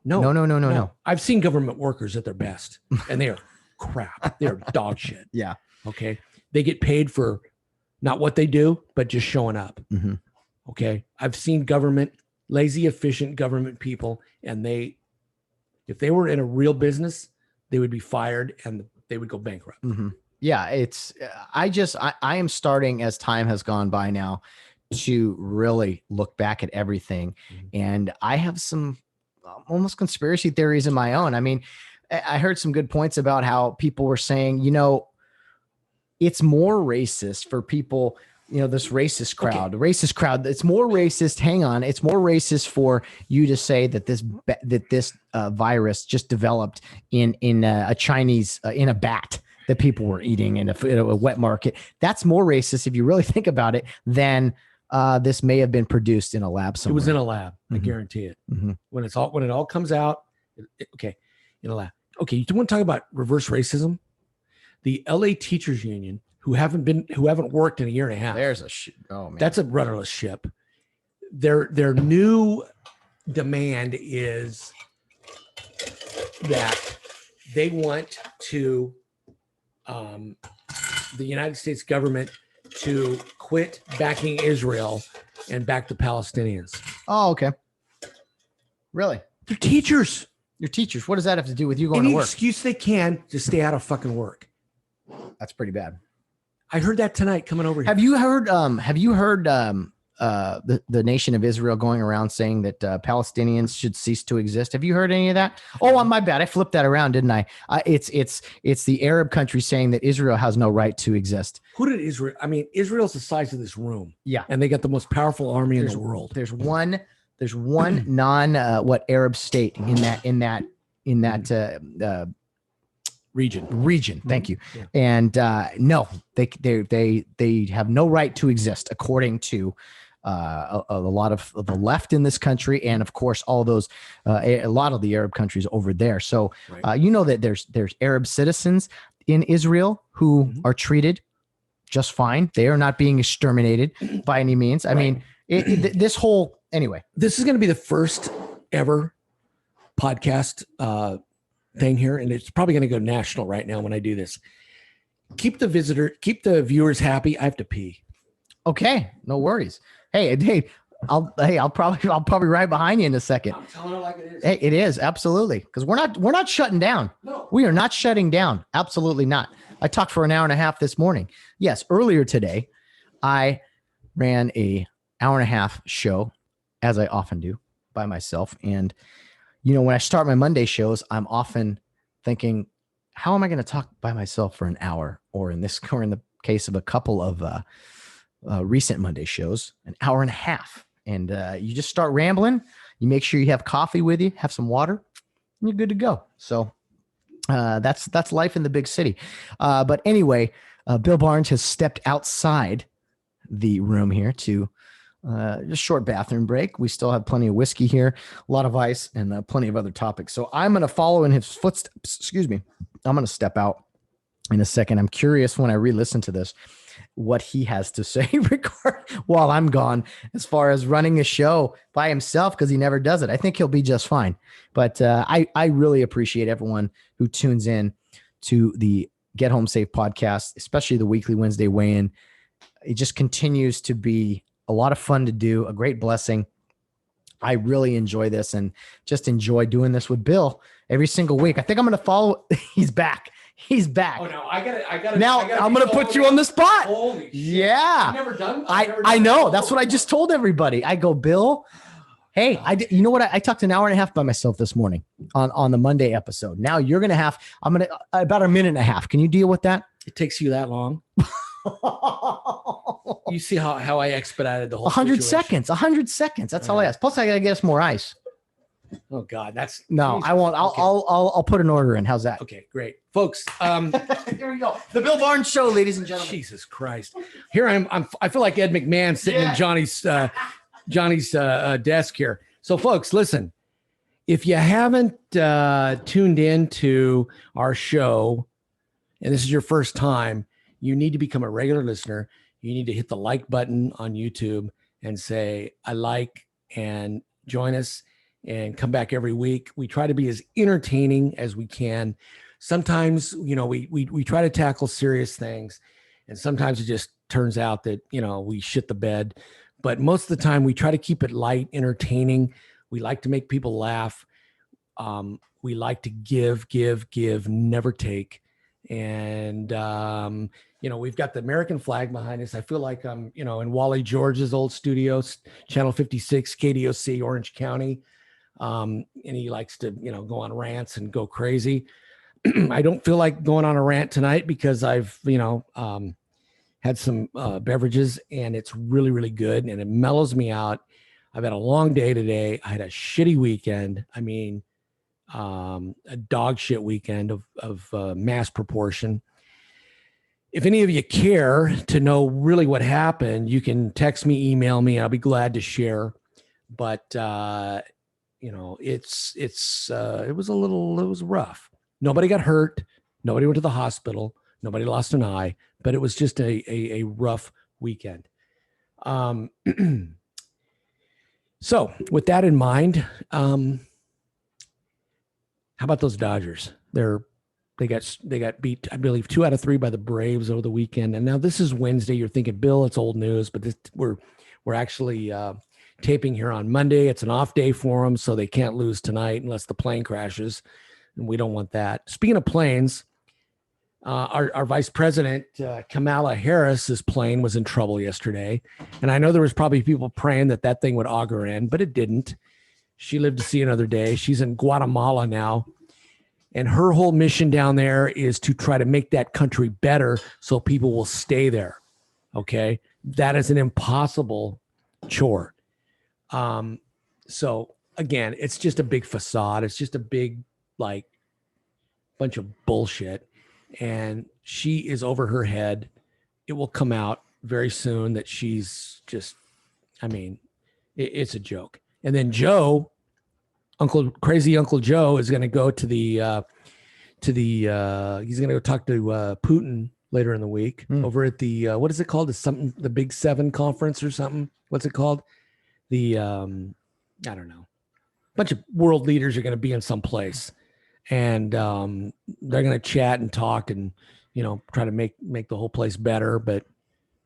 I've seen government workers at their best, and they are crap. They're dog shit.
Yeah.
Okay. They get paid for not what they do, but just showing up.
Mm-hmm.
Okay. I've seen lazy, efficient government people, and if they were in a real business, they would be fired and they would go bankrupt.
Mm-hmm. Yeah. I am starting, as time has gone by now, to really look back at everything.
Mm-hmm.
And I have some almost conspiracy theories of my own. I mean, I heard some good points about how people were saying, it's more racist for people, this racist crowd, it's more racist. Hang on. It's more racist for you to say that this virus just developed in a Chinese, in a bat that people were eating in a wet market. That's more racist, if you really think about it, than this may have been produced in a lab somewhere.
It was in a lab. Mm-hmm. I guarantee it.
Mm-hmm.
When it all comes out, in a lab. Okay. You want to talk about reverse racism? The LA Teachers Union, who haven't worked in a year and a half.
There's oh man,
that's a rudderless ship. Their new demand is that they want to the United States government to quit backing Israel and back the Palestinians.
Oh, okay. Really?
They're teachers.
Your teachers. What does that have to do with you going
Any
to work?
excuse they can to stay out of fucking work.
That's pretty bad.
I heard that tonight coming over here.
Have you heard? The nation of Israel going around saying that Palestinians should cease to exist? Have you heard any of that? Oh, my bad. I flipped that around, didn't I? It's the Arab countries saying that Israel has no right to exist.
Who did Israel? I mean, Israel's the size of this room.
Yeah,
and they got the most powerful army in the world.
There's one non Arab state in that region. Thank you.
Yeah.
And no, they have no right to exist according to a lot of the left in this country, and of course all those a lot of the Arab countries over there. So
Right.
you know that there's Arab citizens in Israel who are treated just fine. They are not being exterminated by any means. I mean, this whole anyway.
This is going to be the first ever podcast thing here, and it's probably going to go national right now when I do this. Keep the viewers happy. I have to pee.
Okay, no worries. Hey, I'll probably right behind you in a second.
I'm telling it like it is.
Hey, it is absolutely, because we're not shutting down.
No.
We are not shutting down. Absolutely not. I talked for an hour and a half this morning. Yes, earlier today, I ran a hour and a half show, as I often do, by myself. And when I start my Monday shows, I'm often thinking, how am I going to talk by myself for an hour, or in the case of a couple of recent Monday shows, an hour and a half. And you just start rambling. You make sure you have coffee with you, have some water, and you're good to go. So that's life in the big city. But anyway, Bill Barnes has stepped outside the room here to just short bathroom break. We still have plenty of whiskey here, a lot of ice, and plenty of other topics. So I'm going to follow in his footsteps. Excuse me. I'm going to step out in a second. I'm curious when I re-listen to this, what he has to say while I'm gone, as far as running a show by himself, because he never does it. I think he'll be just fine. But I really appreciate everyone who tunes in to the Get Home Safe podcast, especially the weekly Wednesday weigh-in. It just continues to be a lot of fun to do, a great blessing. I really enjoy this and just enjoy doing this with Bill every single week. I think I'm going to follow. He's back. He's back.
Oh no, I got it.
Now I'm going to put you on the spot.
Holy shit.
Yeah.
I've never done.
I know. That's what I just told everybody. I go, Bill. Hey, you know what? I talked an hour and a half by myself this morning on the Monday episode. Now you're going to have, about a minute and a half. Can you deal with that?
It takes you that long. You see how I expedited the whole
100
situation.
seconds. 100 seconds. That's all I ask. Plus, I got to get us more ice.
Oh God, that's
no.
Jesus.
I won't.
Okay.
I'll put an order in. How's that?
Okay, great, folks.
Here we go. The Bill Barnes Show, ladies and gentlemen.
Jesus Christ. Here I feel like Ed McMahon sitting in Johnny's desk here. So, folks, listen. If you haven't tuned into our show, and this is your first time, you need to become a regular listener. You need to hit the like button on YouTube and say, I like, and join us and come back every week. We try to be as entertaining as we can. Sometimes, we try to tackle serious things, and sometimes it just turns out that, we shit the bed. But most of the time we try to keep it light, entertaining. We like to make people laugh. We like to give, never take. And, we've got the American flag behind us. I feel like I'm, in Wally George's old studios, Channel 56, KDOC, Orange County. And he likes to, go on rants and go crazy. I don't feel like going on a rant tonight because I've, had some beverages, and it's really, really good, and it mellows me out. I've had a long day today. I had a shitty weekend. I mean, a dog shit weekend of mass proportion. If any of you care to know really what happened, you can text me, email me. I'll be glad to share. But it was rough. Nobody got hurt. Nobody went to the hospital. Nobody lost an eye. But it was just a rough weekend. So with that in mind, how about those Dodgers? They got beat, I believe, 2 out of 3 by the Braves over the weekend. And now this is Wednesday. You're thinking, Bill, it's old news, but we're actually taping here on Monday. It's an off day for them, so they can't lose tonight unless the plane crashes, and we don't want that. Speaking of planes, our vice president, Kamala Harris's plane was in trouble yesterday. And I know there was probably people praying that thing would auger in, but it didn't. She lived to see another day. She's in Guatemala now. And her whole mission down there is to try to make that country better so people will stay there. Okay. That is an impossible chore. So again, it's just a big facade. It's just a big, like, bunch of bullshit. And she is over her head. It will come out very soon that she's just, I mean, it's a joke. And then Joe, crazy Uncle Joe, is going to go to the he's going to go talk to Putin later in the week over at the, what is it called? The Big Seven conference or something. What's it called? I don't know. A bunch of world leaders are going to be in some place. And they're going to chat and talk and, try to make the whole place better. But,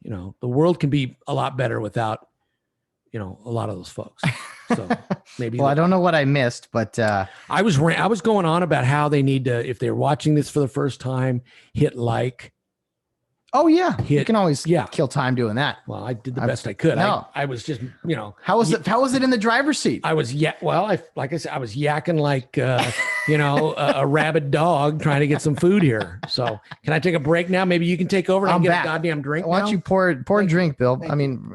the world can be a lot better without, a lot of those folks. So maybe.
Well, I don't know what I missed, but
I was going on about how they need to, if they're watching this for the first time, hit like.
Oh yeah, you can always kill time doing that.
Well, I did the best I could.
No.
I was just,
How was it? How was it in the driver's seat?
I was like I said, I was yakking like a rabid dog trying to get some food here. So can I take a break now? Maybe you can take over and I'll get
back.
a goddamn drink.
Why don't you pour a drink, Bill? I mean,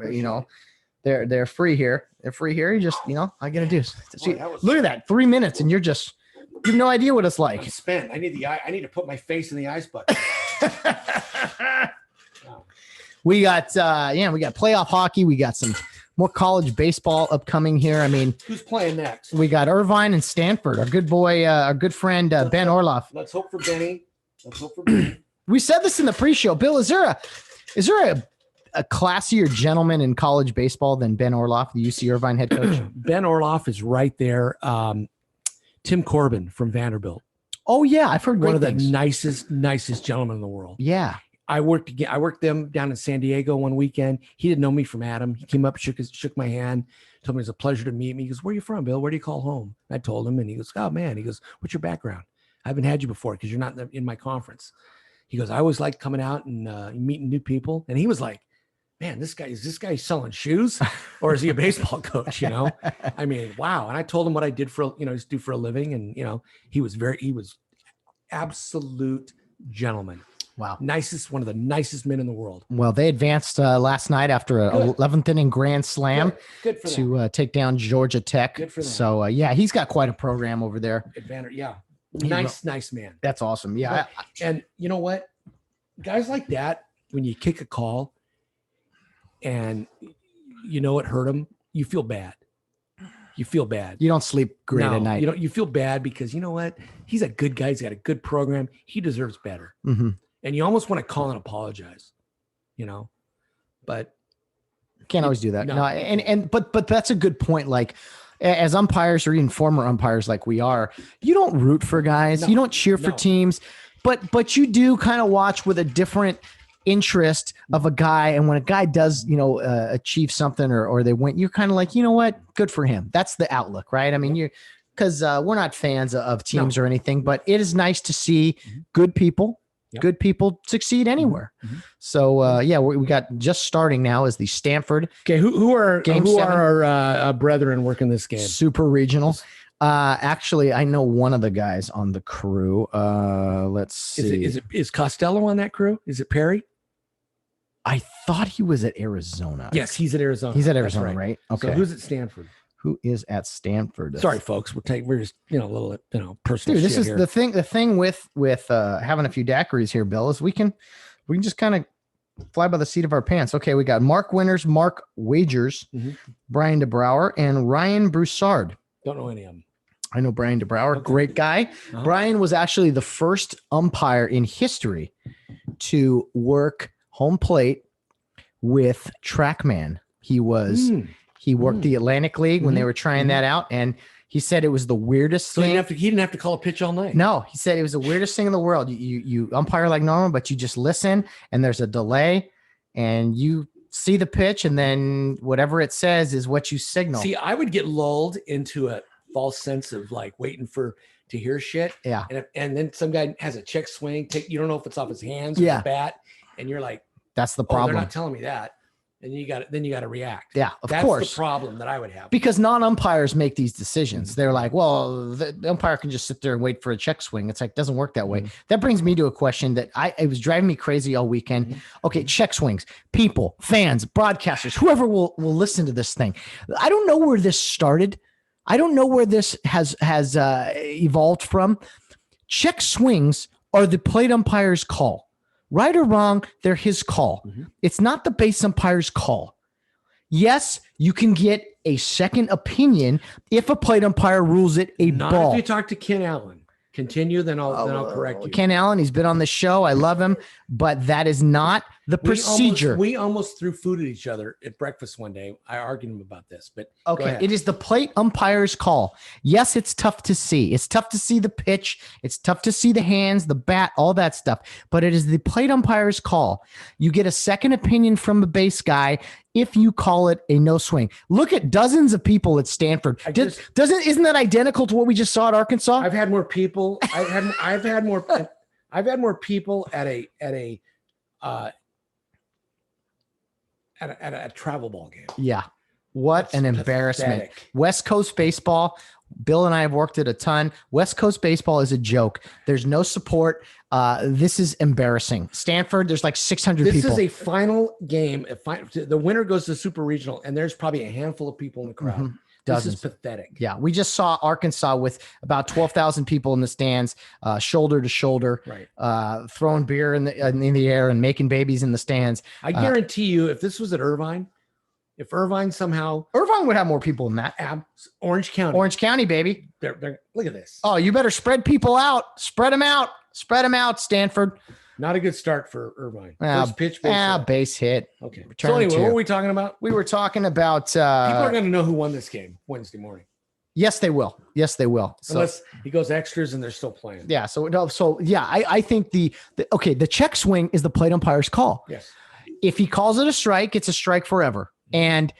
they're free here. They're free here. You just, I gotta do. See, look at that, 3 minutes, and you have no idea what it's like.
I'm spent. I need to put my face in the ice bucket.
We got playoff hockey. We got some more college baseball upcoming here. I mean,
who's playing next?
We got Irvine and Stanford. Our good boy, our good friend Ben Orloff.
Let's hope for Benny.
We said this in the pre-show. Bill, is there a classier gentleman in college baseball than Ben Orloff, the UC Irvine head coach?
Ben Orloff is right there. Tim Corbin from Vanderbilt.
Oh yeah, I've heard
one of
things.
the nicest gentlemen in the world.
Yeah.
I worked them down in San Diego one weekend. He didn't know me from Adam. He came up, shook my hand, told me it was a pleasure to meet me. He goes, "Where are you from, Bill? Where do you call home?" I told him, and he goes, "Oh man," he goes, "What's your background? I haven't had you before because you're not in my conference." He goes, "I always like coming out and meeting new people." And he was like, "Man, is this guy selling shoes, or is he a baseball coach?" I mean, wow. And I told him what I did for do for a living, and he was absolute gentleman.
Wow.
One of the nicest men in the world.
Well, they advanced last night after a 11th inning grand slam to take down Georgia Tech.
Good for them.
So, he's got quite a program over there.
Yeah. Nice man.
That's awesome. Yeah.
And you know what? Guys like that, when you kick a call and it hurt them, you feel bad. You feel bad.
You don't sleep great at night.
You feel bad because you know what? He's a good guy. He's got a good program. He deserves better.
Mm-hmm.
And you almost want to call and apologize, but
can't always do that. No, but that's a good point. Like, as umpires or even former umpires like we are, you don't root for guys. You don't cheer for teams, but you do kind of watch with a different interest of a guy. And when a guy does, achieve something or they win, you're kind of like, you know what? Good for him. That's the outlook, right? I mean, because we're not fans of teams or anything, but it is nice to see good people. Yep. Good people succeed anywhere. Mm-hmm. So we got just starting now is the Stanford.
Okay, who are our brethren working this game?
Super regional. Actually, I know one of the guys on the crew. Let's see.
Is Costello on that crew? Is it Perry?
I thought he was at Arizona.
Yes, he's at Arizona.
He's at Arizona, right? Okay.
So who's at Stanford?
Who is at Stanford?
Sorry, folks. We're just a little personal.
Dude, this is
here.
the thing. The thing with having a few daiquiris here, Bill, is we can just kind of fly by the seat of our pants. Okay, we got Mark Winters, Mark Wagers, Brian DeBrouwer, and Ryan Broussard.
Don't know any of them.
I know Brian DeBrouwer, great guy. Uh-huh. Brian was actually the first umpire in history to work home plate with TrackMan. He worked the Atlantic League when they were trying that out, and he said it was the weirdest thing.
He didn't have to call a pitch all night.
No, he said it was the weirdest thing in the world. You umpire like normal, but you just listen, and there's a delay, and you see the pitch, and then whatever it says is what you signal.
See, I would get lulled into a false sense of like waiting to hear shit.
Yeah.
And then some guy has a check swing. You don't know if it's off his hands or the bat, and you're like,
that's the
oh,
problem.
they're not telling me that. And you got to react.
Yeah,
That's
course.
the problem that I would have.
Because non-umpires make these decisions. They're like, well, the umpire can just sit there and wait for a check swing. It's like, doesn't work that way. That brings me to a question that it was driving me crazy all weekend. Okay, check swings, people, fans, broadcasters, whoever will listen to this thing. I don't know where this started. I don't know where this has evolved from. Check swings are the plate umpire's call. Right or wrong, they're his call. It's not the base umpire's call. Yes, you can get a second opinion if a plate umpire rules it a
Not
ball.
if you talk to Ken Allen. Continue, then I'll correct you.
Ken Allen, he's been on the show. I love him, but that is not the procedure.
We almost threw food at each other at breakfast one day. I argued him about this, but
okay, it is the plate umpire's call. Yes, it's tough to see. It's tough to see the pitch. It's tough to see the hands, the bat, all that stuff. But it is the plate umpire's call. You get a second opinion from the base guy if you call it a no swing. Look at dozens of people at Stanford. Isn't that identical to what we just saw at Arkansas?
I've had more people. I've had more people at a travel ball game.
Yeah. What
That's
an embarrassment.
pathetic.
West Coast baseball. Bill and I have worked it a ton. West Coast baseball is a joke. There's no support. This is embarrassing. Stanford, there's like 600
This
people.
is a final game. The winner goes to Super Regional, and there's probably a handful of people in the crowd.
Dozens.
This is pathetic.
Yeah, we just saw Arkansas with about 12,000 people in the stands, shoulder to shoulder,
Right.
throwing beer in the air and making babies in the stands.
I guarantee you, if this was at Irvine, if Irvine somehow
Irvine would have more people than that.
Orange County,
Orange County, baby.
they're look at this.
Oh, you better spread people out. Spread them out. Spread them out, Stanford.
Not a good start for Irvine. First pitch, base hit.
Base hit.
Okay.
Return
So anyway,
two.
what were we talking about?
We were talking about.
People are going to know who won this game Wednesday morning,
Yes, they will. Yes, they will. So,
unless he goes extras and they're still playing.
yeah. I think the check swing is the plate umpire's call.
Yes.
If he calls it a strike, it's a strike forever. And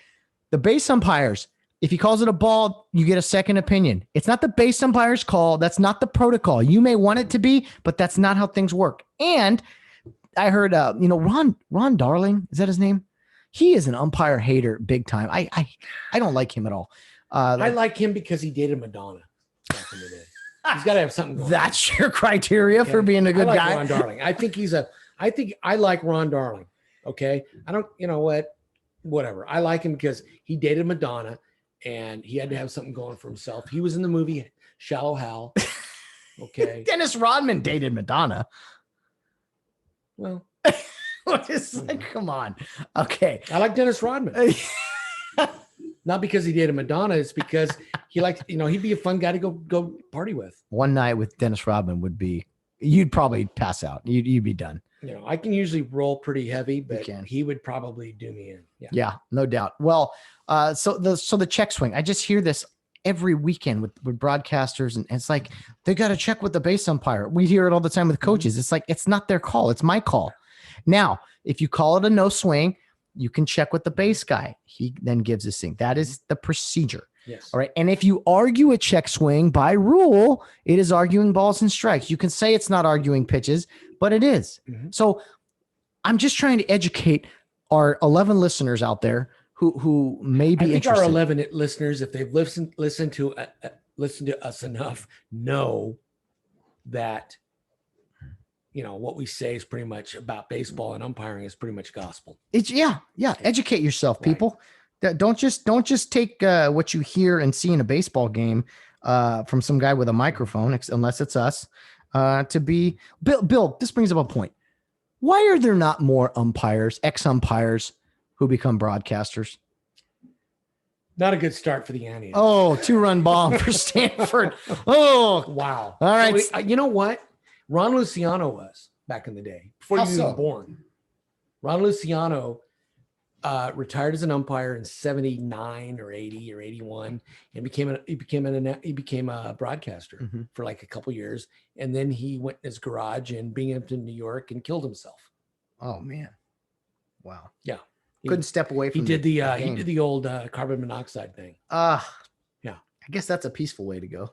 the base umpires, if he calls it a ball, you get a second opinion. It's not the base umpire's call. That's not the protocol. You may want it to be, but that's not how things work. And I heard, Ron Darling, is that his name? He is an umpire hater, big time. I don't like him at all.
I like him because he dated Madonna back in the day. He's got to have something going on.
That's your criteria for being a good
I like
guy.
Ron Darling. I think I like Ron Darling. Okay. I don't, whatever. I like him because he dated Madonna and he had to have something going for himself. He was in the movie Shallow Hal. Okay.
Dennis Rodman dated Madonna.
Well,
It's like, come on. Okay.
I like Dennis Rodman. Not because he dated Madonna. It's because he liked, he'd be a fun guy to go party with.
One night with Dennis Rodman would be, you'd probably pass out. You'd be done.
I can usually roll pretty heavy, but
can.
he would probably do me in. Yeah.
Yeah, no doubt. Well, so the check swing, I just hear this every weekend with broadcasters, and it's like they got to check with the base umpire. We hear it all the time with coaches. It's like, it's not their call. It's my call. Now, if you call it a no swing, you can check with the base guy. He then gives this thing. That is the procedure.
Yes.
All right. And if you argue a check swing by rule, it is arguing balls and strikes. You can say it's not arguing pitches, but it is. So I'm just trying to educate our 11 listeners out there who may be
I think
interested.
our 11 listeners, if they've listened to us enough, know that what we say is pretty much about baseball and umpiring is pretty much gospel.
It's educate yourself, people. Don't just take what you hear and see in a baseball game from some guy with a microphone, unless it's us. To be Bill, this brings up a point. Why are there not more ex-umpires who become broadcasters?
Not a good start for the Annies.
Oh, 2-run bomb for Stanford. Oh,
wow.
All right.
So you know what? Ron Luciano was back in the day before
How
you
so?
were born. Ron Luciano retired as an umpire in 79 or 80 or 81 and became a broadcaster for like a couple years. And then he went in his garage in Binghamton, New York and killed himself.
Oh man. Wow.
Yeah.
Couldn't step away from
He did the
game.
he did the old carbon monoxide thing.
Yeah.
I
guess that's a peaceful way to go.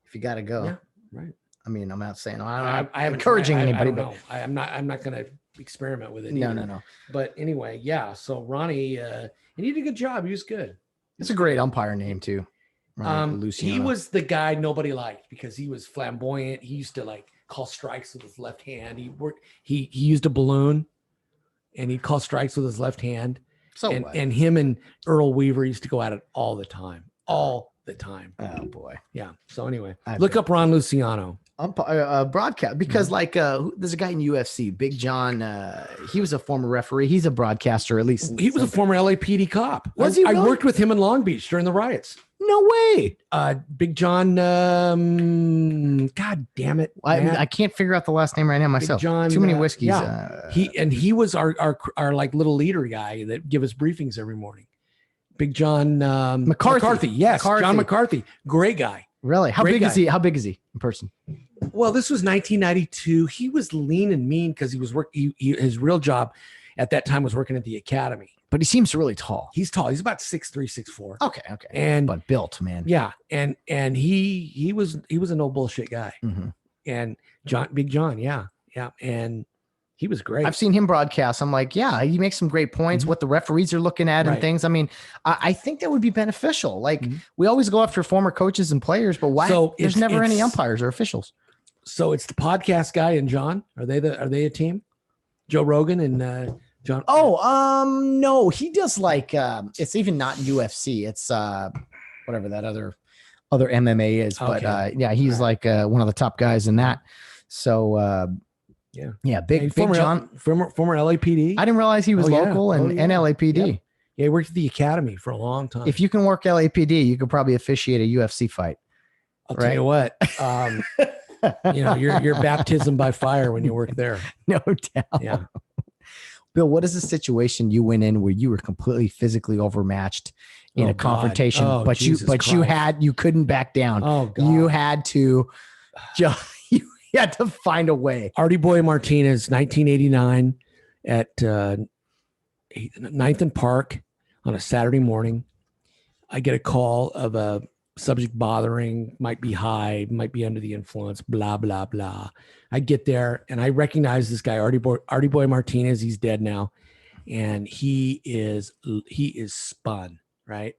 If you got to go.
Yeah, right.
I mean, I'm not saying
I haven't
encouraging
I
anybody,
don't
but
know. I'm not going to experiment with it.
no,
either.
no, no.
But anyway, yeah. So Ronnie, and he did a good job. He was good.
It's a great umpire name too.
He was the guy nobody liked because he was flamboyant. He used to like call strikes with his left hand. He used a balloon and he'd call strikes with his left hand.
So
and him and Earl Weaver used to go at it all the time. Oh boy. Yeah. So anyway, look up Ron Luciano.
Broadcast because there's a guy in UFC, Big John. He was a former referee. He's a broadcaster, at least.
He was a former LAPD cop.
Was he really?
I worked with him in Long Beach during the riots.
No way.
Big John. God damn it.
I can't figure out the last name right now myself.
Big John,
too many whiskeys.
Yeah. He was our like little leader guy that give us briefings every morning. Big John McCarthy. Yes, McCarthy. John McCarthy. Great guy.
Really? How big is he? How big is he in person?
Well, this was 1992. He was lean and mean because he was his real job at that time was working at the academy.
But he seems really tall.
He's tall. He's about 6'3", 6'4".
Okay. But built, man.
Yeah. And he was a no bullshit guy.
Mm-hmm.
And Big John. Yeah. Yeah. And he was great.
I've seen him broadcast. I'm like, yeah, he makes some great points. What the referees are looking at and things. I mean, I think that would be beneficial. Like we always go after former coaches and players, but why? So there's never any umpires or officials.
So it's the podcast guy and John. Are they a team? Joe Rogan and John.
Oh, no, he does like it's even not UFC. It's whatever that other MMA is. But yeah, he's like one of the top guys in that. So big John,
former LAPD.
I didn't realize he was local and LAPD.
Yeah, he worked at the academy for a long time.
If you can work LAPD, you could probably officiate a UFC fight.
I'll tell you what. Your baptism by fire when you work there.
No doubt.
Yeah.
Bill, what is the situation you went in where you were completely physically overmatched in a confrontation, but you couldn't back down.
Oh God.
You had to you had to find a way.
Artie Boy Martinez, 1989 at 9th and Park on a Saturday morning. I get a call of a subject bothering, might be high, might be under the influence, blah, blah, blah. I get there and I recognize this guy, Artie Boy Martinez. He's dead now. And he is spun, right?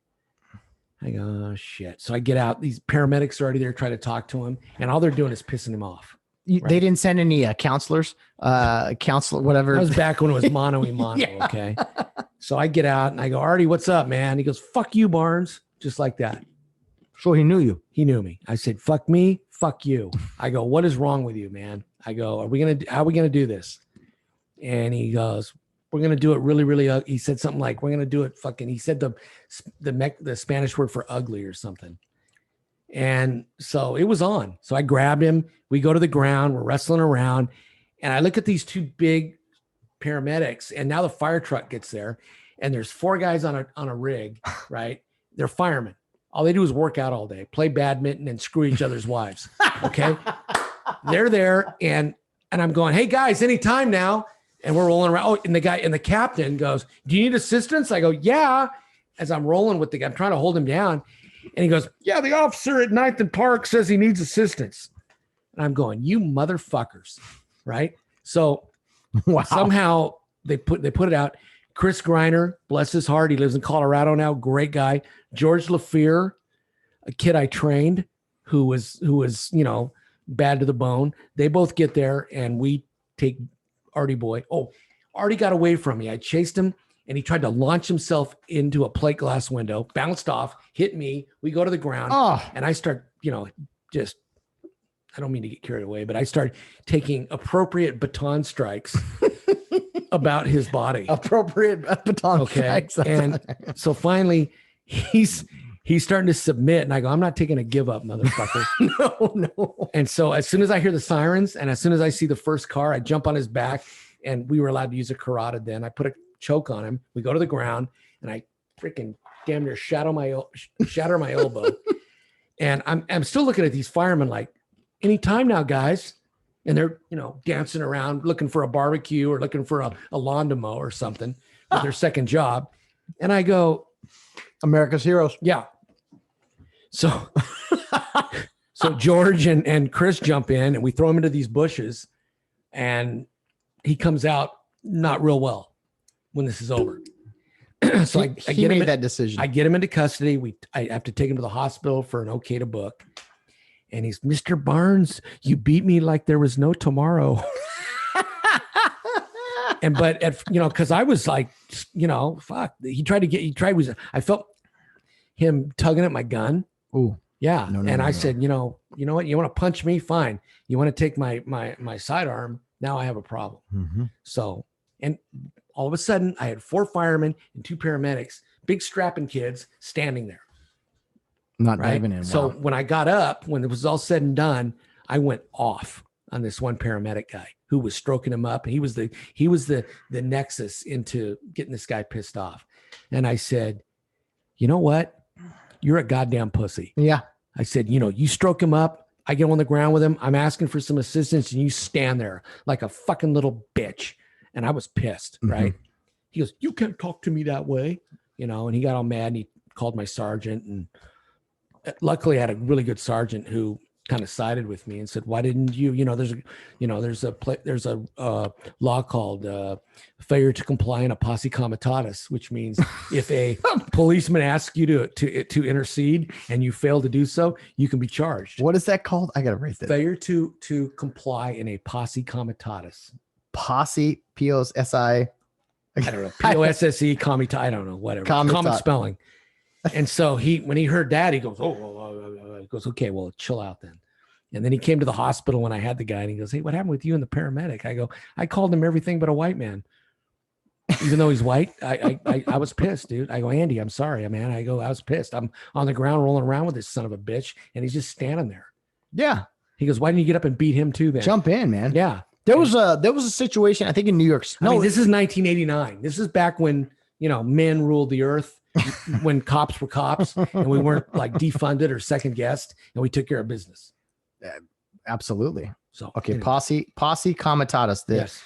I go, oh shit. So I get out. These paramedics are already there trying to talk to him. And all they're doing is pissing him off.
They didn't send any counselors, whatever.
That was back when it was mono. Yeah. Okay. So I get out and I go, Artie, what's up, man? He goes, fuck you, Barnes. Just like that.
So he knew you.
He knew me. I said, fuck me, fuck you. I go, what is wrong with you, man? I go, how are we going to do this? And he goes, we're going to do it really, really. He said something like, we're going to do it fucking, he said the Spanish word for ugly or something. And so it was on. So I grabbed him. We go to the ground. We're wrestling around. And I look at these two big paramedics. And now the fire truck gets there. And there's 4 guys on a rig, right? They're firemen. All they do is work out all day, play badminton, and screw each other's wives. Okay. They're there. And I'm going, hey guys, anytime now. And we're rolling around. Oh, and the captain goes, do you need assistance? I go, yeah. As I'm rolling with the guy, I'm trying to hold him down. And he goes, yeah, the officer at 9th and Park says he needs assistance. And I'm going, you motherfuckers. Right. So somehow they put it out. Chris Greiner, bless his heart. He lives in Colorado now. Great guy. George LaFear, a kid I trained who was, bad to the bone. They both get there and we take Artie Boy. Oh, Artie got away from me. I chased him and he tried to launch himself into a plate glass window, bounced off, hit me. We go to the ground and I start, I don't mean to get carried away, but I start taking appropriate baton strikes about his body.
Appropriate baton strikes.
And so finally he's starting to submit and I go, I'm not taking a give up, motherfucker.
No.
And so as soon as I hear the sirens and as soon as I see the first car, I jump on his back and we were allowed to use a carotid then. I put a choke on him. We go to the ground and I freaking damn near shatter my elbow. And I'm still looking at these firemen like, anytime now, guys. And they're, dancing around looking for a barbecue or looking for a lawn to mow or something. with their second job. And I go,
America's heroes.
yeah. So, so George and Chris jump in and we throw him into these bushes and he comes out not real well when this is over. So I
He
get
made
him
that decision.
I get him into custody. I have to take him to the hospital for an okay to book. And he's, Mr. Barnes, you beat me like there was no tomorrow. Cause I was like, fuck, I felt him tugging at my gun.
Ooh.
Yeah.
No,
I said, you know what? You want to punch me? Fine. You want to take my sidearm? Now I have a problem.
Mm-hmm.
So, and all of a sudden I had 4 firemen and 2 paramedics, big strapping kids standing there.
Not
Right.
diving in.
So
Wow.
when I got up, when it was all said and done, I went off on this one paramedic guy who was stroking him up. He was the nexus into getting this guy pissed off. And I said, you know what? You're a goddamn pussy.
Yeah.
I said, you stroke him up. I get on the ground with him. I'm asking for some assistance and you stand there like a fucking little bitch. And I was pissed.
Mhm.
Right. He goes, you can't talk to me that way. And he got all mad and he called my sergeant. And luckily I had a really good sergeant who kind of sided with me and said, why didn't you, there's a law called failure to comply in a posse comitatus, which means if a policeman asks you to intercede and you fail to do so, you can be charged.
What is that called? I got to write that.
Failure to comply in a posse comitatus.
Posse, P-O-S-I.
I don't know. P-O-S-S-E, comitatus. I don't know, whatever. Common spelling. And so when he heard that, he goes, he goes, okay, well, chill out then. And then he came to the hospital when I had the guy and he goes, hey, what happened with you and the paramedic? I go, I called him everything but a white man. Even though he's white, I was pissed, dude. I go, Andy, I'm sorry, man. I was pissed. I'm on the ground rolling around with this son of a bitch. And he's just standing there.
Yeah.
He goes, why didn't you get up and beat him too then?
Jump in, man.
Yeah.
There was a situation, I think in New York.
No, this is 1989. This is back when, men ruled the earth, when cops were cops and we weren't like defunded or second guessed and we took care of business.
Absolutely.
So,
Okay.
anyway.
Posse Comitatus.
Yes.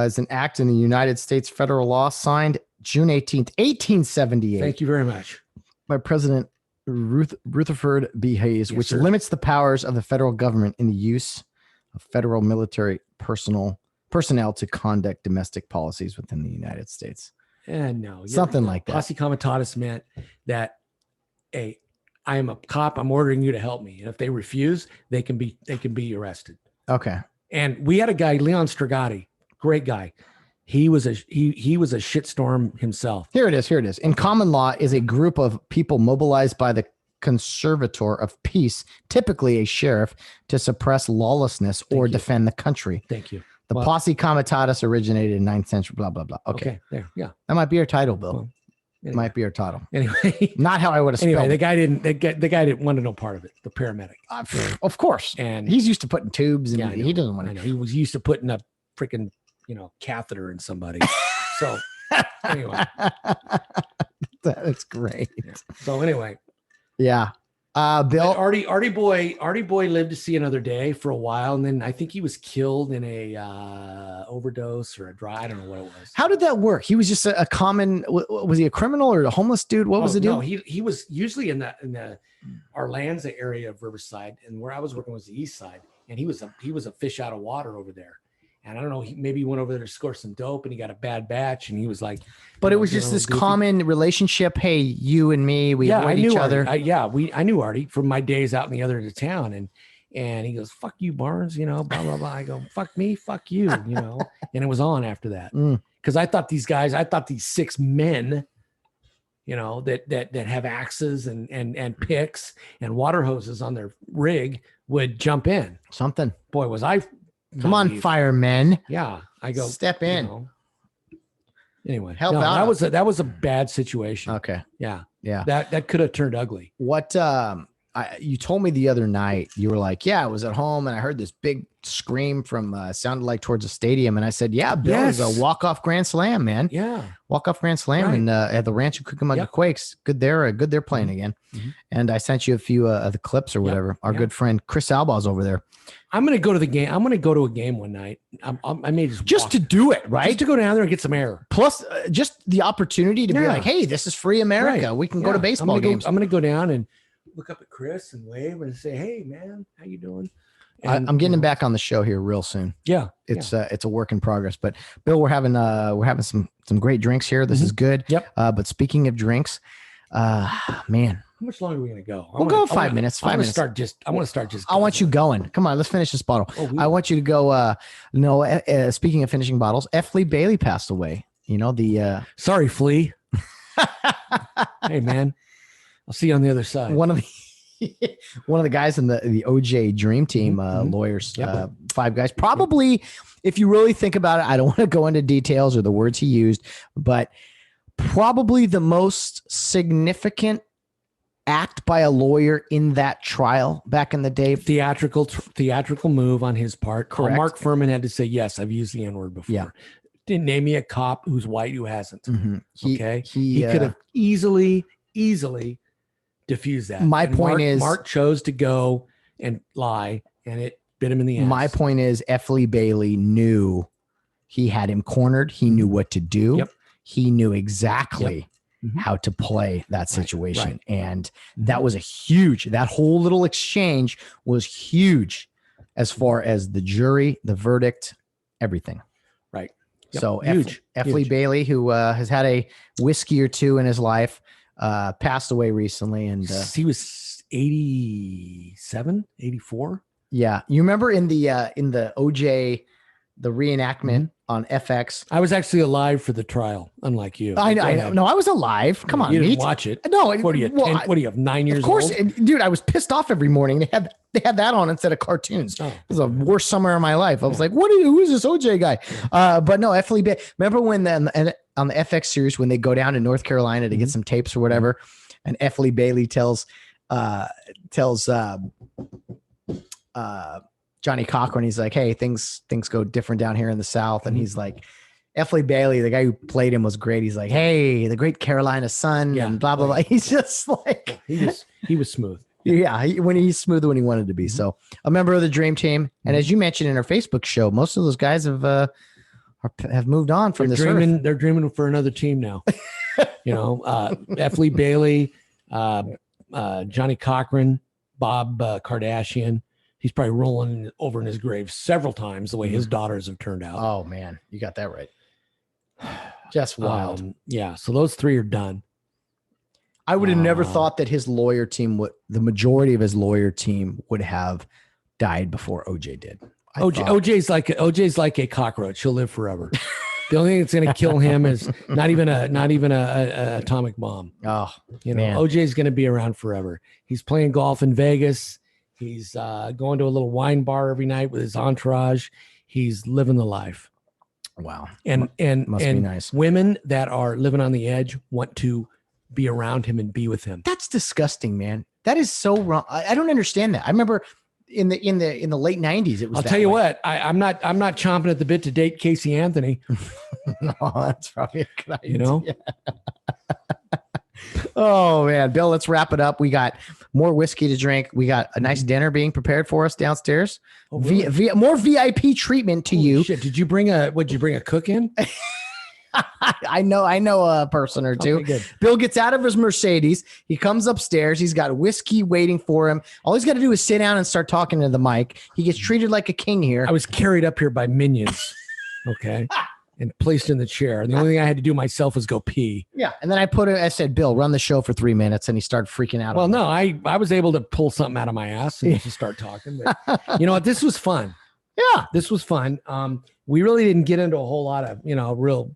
Is an act in the United States federal law signed June 18th, 1878
Thank you very much.
by President Rutherford B. Hayes,
Yes,
which
sir.
limits the powers of the federal government in the use of federal military personnel to conduct domestic policies within the United States.
No.
Something like that.
Posse comitatus meant that, hey, I am a cop. I'm ordering you to help me. And if they refuse, they can be arrested.
Okay.
And we had a guy, Leon Strigati, great guy. He was a shitstorm himself.
Here it is. In common law is a group of people mobilized by the conservator of peace, typically a sheriff, to suppress lawlessness or
you.
defend the country.
Thank you.
The
Well-
Posse Comitatus originated in 9th century, blah, blah, blah. Okay.
There. Yeah.
That might be our title, Bill.
Well,
It might be our title.
Anyway.
Not how I would have spelled
Anyway,
it.
the guy didn't want to know part of it, the paramedic.
Of course.
And
He's used to putting tubes and
Yeah, I know.
he doesn't want
I
to.
know he was used to putting a freaking, catheter in somebody. So anyway,
That's great.
so anyway,
Yeah.
But
Bill,
Artie boy lived to see another day for a while, and then I think he was killed in a overdose or a dry. I don't know what it was.
how did that work? He was just a common, was he a criminal or a homeless dude? What was the deal?
No, he was usually in the Arlanza area of Riverside, and where I was working was the east side, and he was a fish out of water over there. And I don't know, maybe he went over there to score some dope and he got a bad batch and he was like,
But it was just this
goofy.
common relationship. Hey, you and me, we avoid each other.
I knew Artie from my days out in the other end of town. And he goes, fuck you, Barnes, blah, blah, blah. I go, fuck me, fuck you, and it was on after that.
Mm.
Cause I thought these 6 men, that have axes and picks and water hoses on their rig would jump in.
Something.
Boy, was I.
Come on,
naive.
firemen.
Yeah. I go,
Step in.
Anyway,
Help out.
that was a bad situation.
Okay.
Yeah.
Yeah.
That could have turned ugly.
What you told me the other night, you were like, yeah, I was at home and I heard this big scream from sounded like towards the stadium. And I said, yeah, Bill, is a walk-off grand slam, man.
Yeah.
Walk-off grand slam.
Right.
And at the Rancho Cucamonga Quakes. Good they're playing again. And I sent you a few of the clips or whatever. Our good friend Chris Albaugh's over there.
I'm going to go to the game. I'm going to go to a game one night. I may
just to do it, right?
Just to go down there and get some air.
Plus, just the opportunity to be like, hey, this is free America. Right. We can go to baseball games.
I'm going to go down and look up at Chris and wave and say, hey, man, how you doing? And,
I'm getting him back on the show here real soon.
Yeah.
It's a work in progress. But Bill, we're having some great drinks here. This is good.
Yep.
But speaking of drinks, man.
How much longer are we going to go?
We'll go 5 minutes. I want to start just.
I
want you going. Come on, let's finish this bottle. I want you to go. Speaking of finishing bottles, F. Lee Bailey passed away. You know, the.
Sorry, Flea. Hey, man. I'll see you on the other side.
One of the guys in the OJ Dream Team lawyers, 5 guys. Probably, if you really think about it, I don't want to go into details or the words he used, but probably the most significant act by a lawyer in that trial back in the day.
Theatrical move on his part.
Correct.
Mark Furman had to say, yes, I've used the N-word before. Yeah. Didn't name me a cop who's white who hasn't. He could have easily diffuse that.
My point is
Mark chose to go and lie, and it bit him in the ass.
My point is F. Lee Bailey knew he had him cornered. He knew what to do.
Yep.
He knew exactly how to play that situation. Right. And that was that whole little exchange was huge as far as the jury, the verdict, everything.
Right.
Yep. So F. Lee Bailey, who has had a whiskey or two in his life, passed away recently, and
he was 87, 84.
Yeah. You remember in the OJ, the reenactment on FX.
I was actually alive for the trial, unlike you.
I know. No, I was alive. Come on.
You didn't watch it.
No.
What do you have, 9 years old?
Of course. Old? Dude, I was pissed off every morning. They had that on instead of cartoons. It was the worst summer of my life. I was like, who is this OJ guy? But no, F. Lee Bailey. Remember when on the FX series, when they go down to North Carolina to get some tapes or whatever, and F. Lee Bailey tells Johnny Cochran, he's like, hey, things go different down here in the South. And he's like, F. Lee Bailey, the guy who played him was great. He's like, hey, the great Carolina sun and blah, blah, blah. He's just like,
he was smooth.
Yeah. He's smooth when he wanted to be. So a member of the Dream Team. And as you mentioned in our Facebook show, most of those guys have moved on from this earth.
They're dreaming for another team now. F. Lee Bailey, Johnny Cochran, Bob Kardashian. He's probably rolling over in his grave several times the way his daughters have turned out.
Oh, man. You got that right. Just wild.
Yeah. So those 3 are done.
I would have never thought that his lawyer team the majority of his lawyer team would have died before OJ did.
OJ's like a cockroach. He'll live forever. The only thing that's going to kill him is not even a atomic bomb.
Oh,
man. OJ's going to be around forever. He's playing golf in Vegas. He's going to a little wine bar every night with his entourage. He's living the life.
Wow.
And
must be nice.
Women that are living on the edge want to be around him and be with him.
That's disgusting, man. That is so wrong. I don't understand that. I remember in the late 90s, it was.
I'll tell you what, I'm not chomping at the bit to date Casey Anthony.
No, that's probably a good idea. Oh man, Bill, let's wrap it up. We got more whiskey to drink. We got a nice dinner being prepared for us downstairs. Oh, really? More VIP treatment to you.
Shit. Did you bring a cook in?
I know a person or two.
Okay,
Bill gets out of his Mercedes. He comes upstairs. He's got whiskey waiting for him. All he's got to do is sit down and start talking to the mic. He gets treated like a king here.
I was carried up here by minions. Okay. And placed in the chair. And the only thing I had to do myself was go pee.
Yeah. And then I said, Bill, run the show for 3 minutes. And he started freaking out.
Well, no, I was able to pull something out of my ass and just start talking. But you know what? This was fun.
Yeah.
This was fun. We really didn't get into a whole lot of, real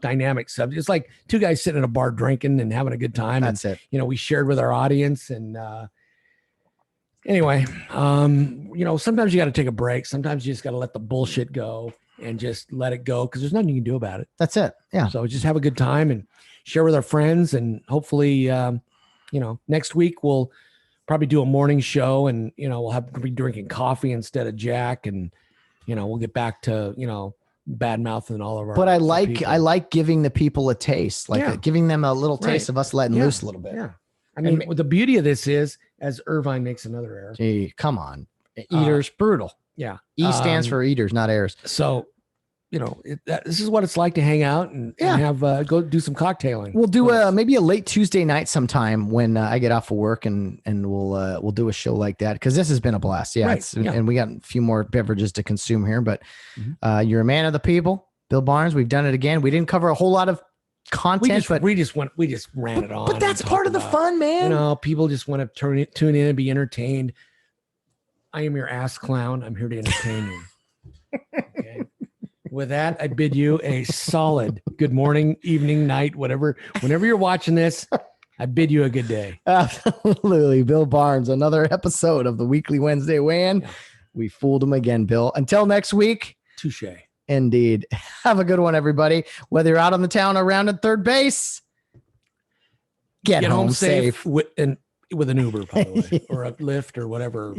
dynamic subjects. It's like 2 guys sitting in a bar drinking and having a good time.
That's it.
We shared with our audience. And anyway, sometimes you got to take a break. Sometimes you just got to let the bullshit go. And just let it go because there's nothing you can do about it.
That's it. Yeah.
So just have a good time and share with our friends, and hopefully, next week we'll probably do a morning show, and we'll be drinking coffee instead of Jack, and we'll get back to bad mouthing all of our.
But I
people.
like giving the people a taste, giving them a little taste of us letting loose a little bit.
Yeah, I mean, the beauty of this is, as Irvine makes another error.
Gee, come on, eaters, brutal.
Yeah,
E stands for eaters, not heirs.
So. This is what it's like to hang out and have go do some cocktailing.
We'll do maybe a late Tuesday night sometime when I get off of work, and we'll do a show like that, because this has been a blast. Yeah,
right.
And we got a few more beverages to consume here, but you're a man of the people, Bill Barnes. We've done it again. We didn't cover a whole lot of content,
we just ran it on.
But that's part of the fun, man.
People just want to tune in and be entertained. I am your ass clown. I'm here to entertain you. Okay. With that, I bid you a solid good morning, evening, night, whatever. Whenever you're watching this, I bid you a good day.
Absolutely. Bill Barnes, another episode of the Weekly Wednesday Weigh-In. Yeah. We fooled him again, Bill. Until next week.
Touche.
Indeed. Have a good one, everybody. Whether you're out on the town or around at third base, get home safe.
With an Uber, by the way, or a Lyft or whatever.